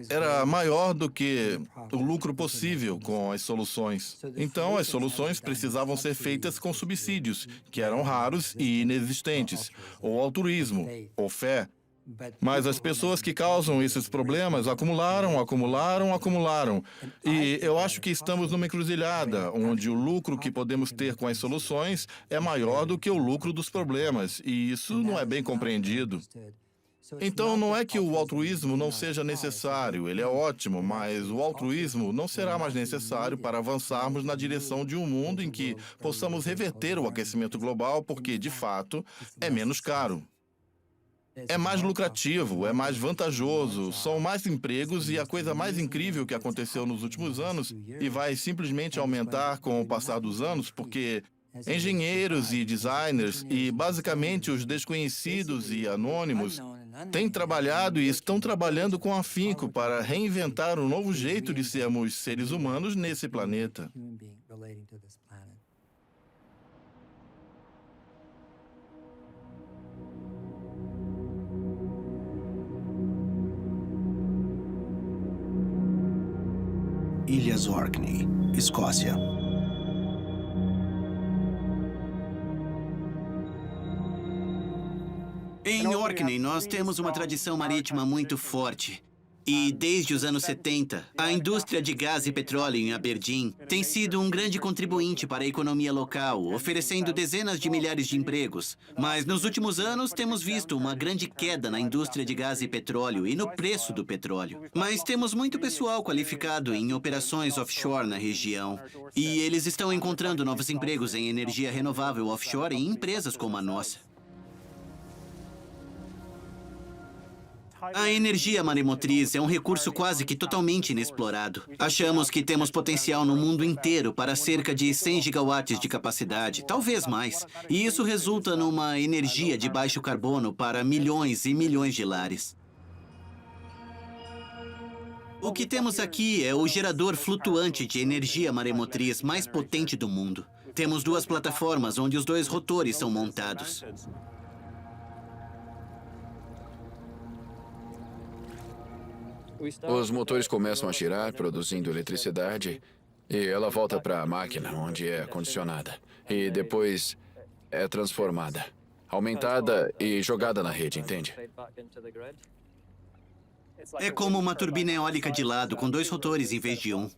era maior do que o lucro possível com as soluções. Então, as soluções precisavam ser feitas com subsídios, que eram raros e inexistentes, ou altruísmo, ou fé. Mas as pessoas que causam esses problemas acumularam. E eu acho que estamos numa encruzilhada, onde o lucro que podemos ter com as soluções é maior do que o lucro dos problemas, e isso não é bem compreendido. Então, não é que o altruísmo não seja necessário, ele é ótimo, mas o altruísmo não será mais necessário para avançarmos na direção de um mundo em que possamos reverter o aquecimento global, porque, de fato, é menos caro. É mais lucrativo, é mais vantajoso, são mais empregos e a coisa mais incrível que aconteceu nos últimos anos e vai simplesmente aumentar com o passar dos anos, porque engenheiros e designers e basicamente os desconhecidos e anônimos têm trabalhado e estão trabalhando com afinco para reinventar um novo jeito de sermos seres humanos nesse planeta. Ilhas Orkney, Escócia. Em Orkney, nós temos uma tradição marítima muito forte. E desde os anos 70, a indústria de gás e petróleo em Aberdeen tem sido um grande contribuinte para a economia local, oferecendo dezenas de milhares de empregos. Mas nos últimos anos temos visto uma grande queda na indústria de gás e petróleo e no preço do petróleo. Mas temos muito pessoal qualificado em operações offshore na região. E eles estão encontrando novos empregos em energia renovável offshore em empresas como a nossa. A energia maremotriz é um recurso quase que totalmente inexplorado. Achamos que temos potencial no mundo inteiro para cerca de 100 gigawatts de capacidade, talvez mais. E isso resulta numa energia de baixo carbono para milhões e milhões de lares. O que temos aqui é o gerador flutuante de energia maremotriz mais potente do mundo. Temos duas plataformas onde os dois rotores são montados. Os motores começam a girar, produzindo eletricidade, e ela volta para a máquina, onde é condicionada. E depois é transformada, aumentada e jogada na rede, entende? É como uma turbina eólica de lado, com dois rotores em vez de um.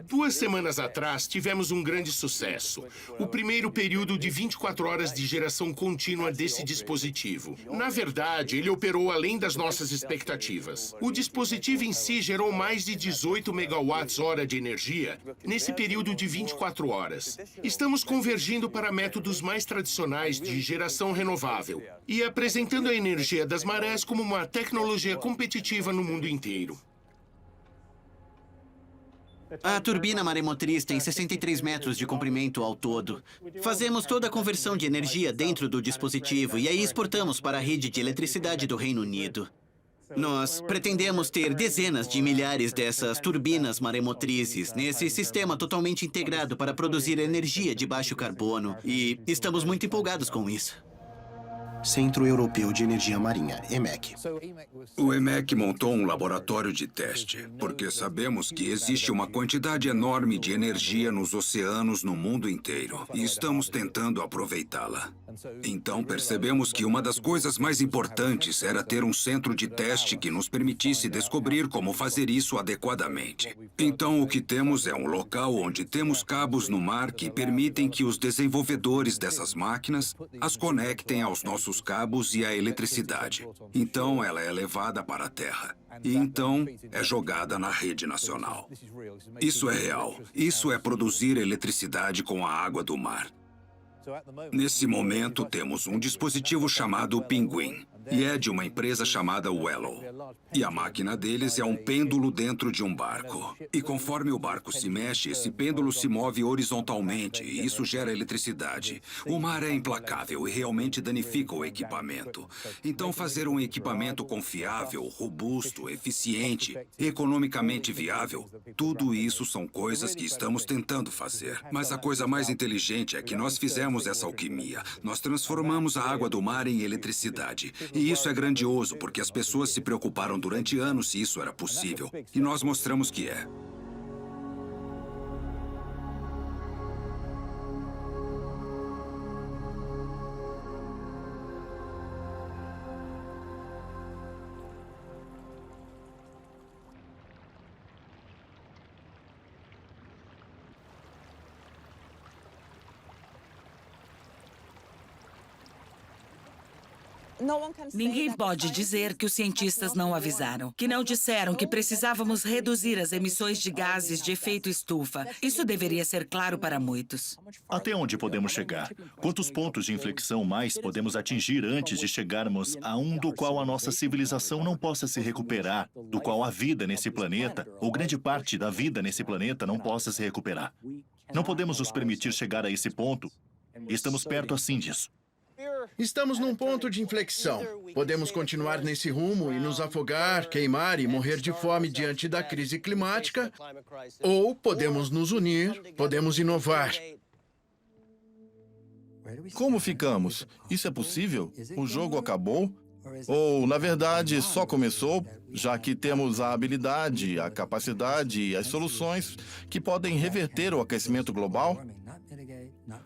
2 semanas atrás, tivemos um grande sucesso. O primeiro período de 24 horas de geração contínua desse dispositivo. Na verdade, ele operou além das nossas expectativas. O dispositivo em si gerou mais de 18 megawatts-hora de energia nesse período de 24 horas. Estamos convergindo para métodos mais tradicionais de geração renovável e apresentando a energia das marés como uma tecnologia competitiva no mundo inteiro. A turbina maremotriz tem 63 metros de comprimento ao todo. Fazemos toda a conversão de energia dentro do dispositivo e aí exportamos para a rede de eletricidade do Reino Unido. Nós pretendemos ter dezenas de milhares dessas turbinas maremotrizes nesse sistema totalmente integrado para produzir energia de baixo carbono e estamos muito empolgados com isso. Centro Europeu de Energia Marinha, EMEC. O EMEC montou um laboratório de teste, porque sabemos que existe uma quantidade enorme de energia nos oceanos no mundo inteiro, e estamos tentando aproveitá-la. Então percebemos que uma das coisas mais importantes era ter um centro de teste que nos permitisse descobrir como fazer isso adequadamente. Então o que temos é um local onde temos cabos no mar que permitem que os desenvolvedores dessas máquinas as conectem aos nossos cabos e à eletricidade. Então ela é levada para a terra. E então é jogada na rede nacional. Isso é real. Isso é produzir eletricidade com a água do mar. Nesse momento, temos um dispositivo chamado Pinguim, e é de uma empresa chamada Wello. E a máquina deles é um pêndulo dentro de um barco. E conforme o barco se mexe, esse pêndulo se move horizontalmente, e isso gera eletricidade. O mar é implacável e realmente danifica o equipamento. Então, fazer um equipamento confiável, robusto, eficiente, economicamente viável, tudo isso são coisas que estamos tentando fazer. Mas a coisa mais inteligente é que nós fizemos essa alquimia. Nós transformamos a água do mar em eletricidade. E isso é grandioso, porque as pessoas se preocuparam durante anos se isso era possível. E nós mostramos que é. Ninguém pode dizer que os cientistas não avisaram, que não disseram que precisávamos reduzir as emissões de gases de efeito estufa. Isso deveria ser claro para muitos. Até onde podemos chegar? Quantos pontos de inflexão mais podemos atingir antes de chegarmos a um do qual a nossa civilização não possa se recuperar, do qual a vida nesse planeta, ou grande parte da vida nesse planeta, não possa se recuperar? Não podemos nos permitir chegar a esse ponto. Estamos perto assim disso. Estamos num ponto de inflexão. Podemos continuar nesse rumo e nos afogar, queimar e morrer de fome diante da crise climática, ou podemos nos unir, podemos inovar. Como ficamos? Isso é possível? O jogo acabou? Ou, na verdade, só começou, já que temos a habilidade, a capacidade e as soluções que podem reverter o aquecimento global?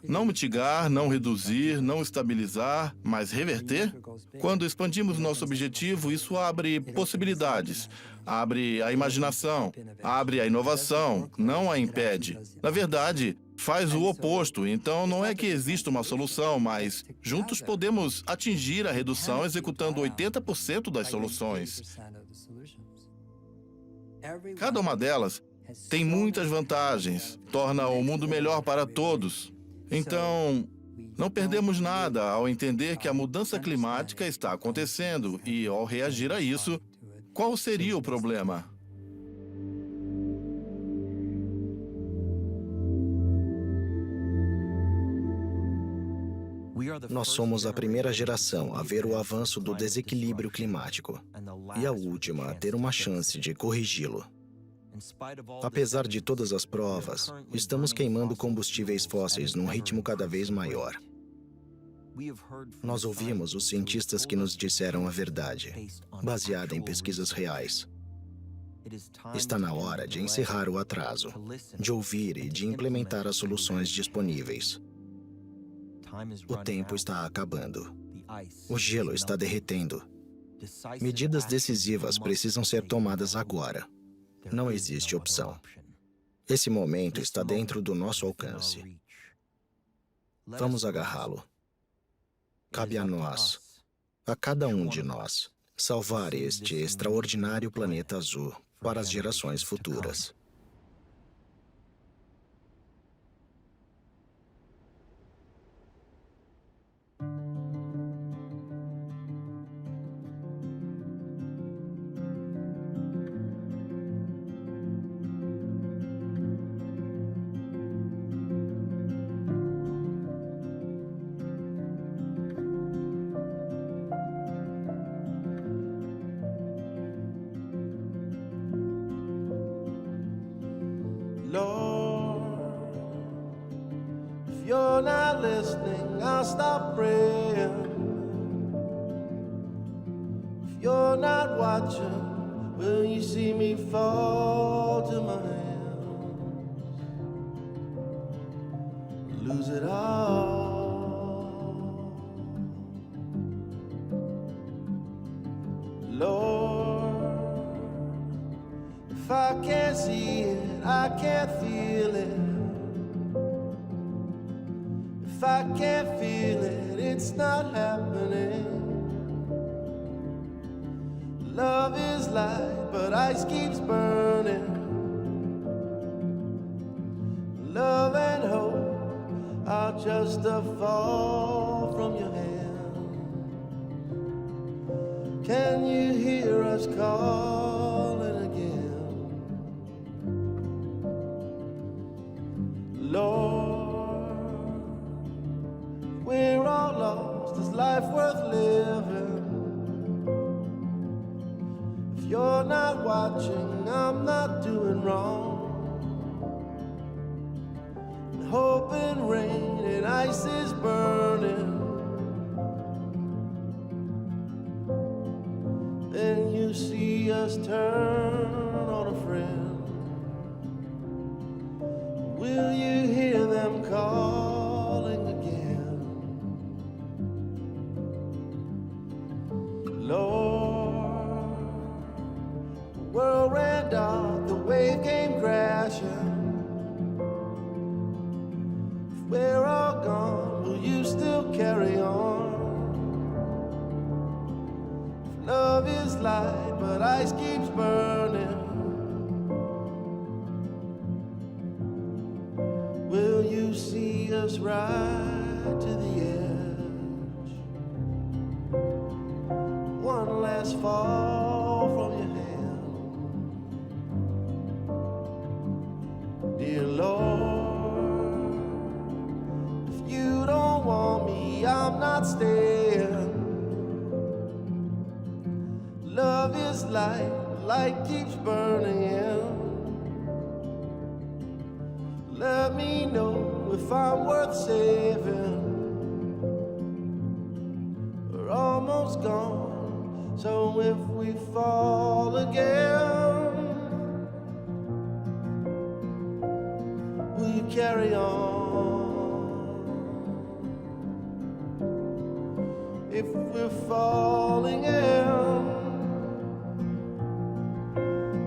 Não mitigar, não reduzir, não estabilizar, mas reverter? Quando expandimos nosso objetivo, isso abre possibilidades, abre a imaginação, abre a inovação, não a impede. Na verdade, faz o oposto. Então, não é que exista uma solução, mas juntos podemos atingir a redução executando 80% das soluções. Cada uma delas tem muitas vantagens, torna o mundo melhor para todos. Então, não perdemos nada ao entender que a mudança climática está acontecendo e, ao reagir a isso, qual seria o problema? Nós somos a primeira geração a ver o avanço do desequilíbrio climático e a última a ter uma chance de corrigi-lo. Apesar de todas as provas, estamos queimando combustíveis fósseis num ritmo cada vez maior. Nós ouvimos os cientistas que nos disseram a verdade, baseada em pesquisas reais. Está na hora de encerrar o atraso, de ouvir e de implementar as soluções disponíveis. O tempo está acabando. O gelo está derretendo. Medidas decisivas precisam ser tomadas agora. Não existe opção. Esse momento está dentro do nosso alcance. Vamos agarrá-lo. Cabe a nós, a cada um de nós, salvar este extraordinário planeta azul para as gerações futuras. You're not listening, I'll stop praying. If you're not watching, will you see me fall to my hands? Lose it all. Lord, if I can't see it, I can't feel it. If I can't feel it, it's not happening. Love is light, but ice keeps burning. Love and hope are just a fall from your hand. Can you hear us calling again? Lord, we're all lost, is life worth living? If you're not watching, I'm not doing wrong. Hope and rain and ice is burning. just turn on a friend? Will you hear them calling again? Lord, the world ran dark, the wave came crashing. If we're all gone, will you still carry on? If love is light, but ice keeps burning, will you see us ride to the edge? One last fall from your hand. Dear Lord, if you don't want me, I'm not staying. Love is light, light keeps burning in. Let me know if I'm worth saving. We're almost gone, so if we fall again, will you carry on? If we're falling in,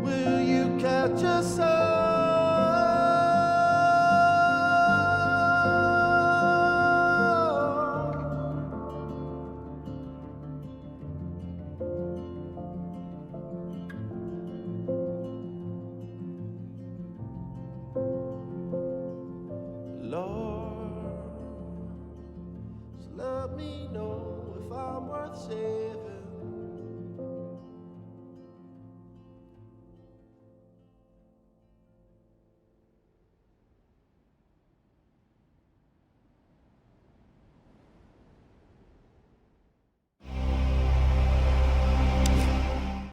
will you catch us up? Lord, just let me know if I'm worth saving.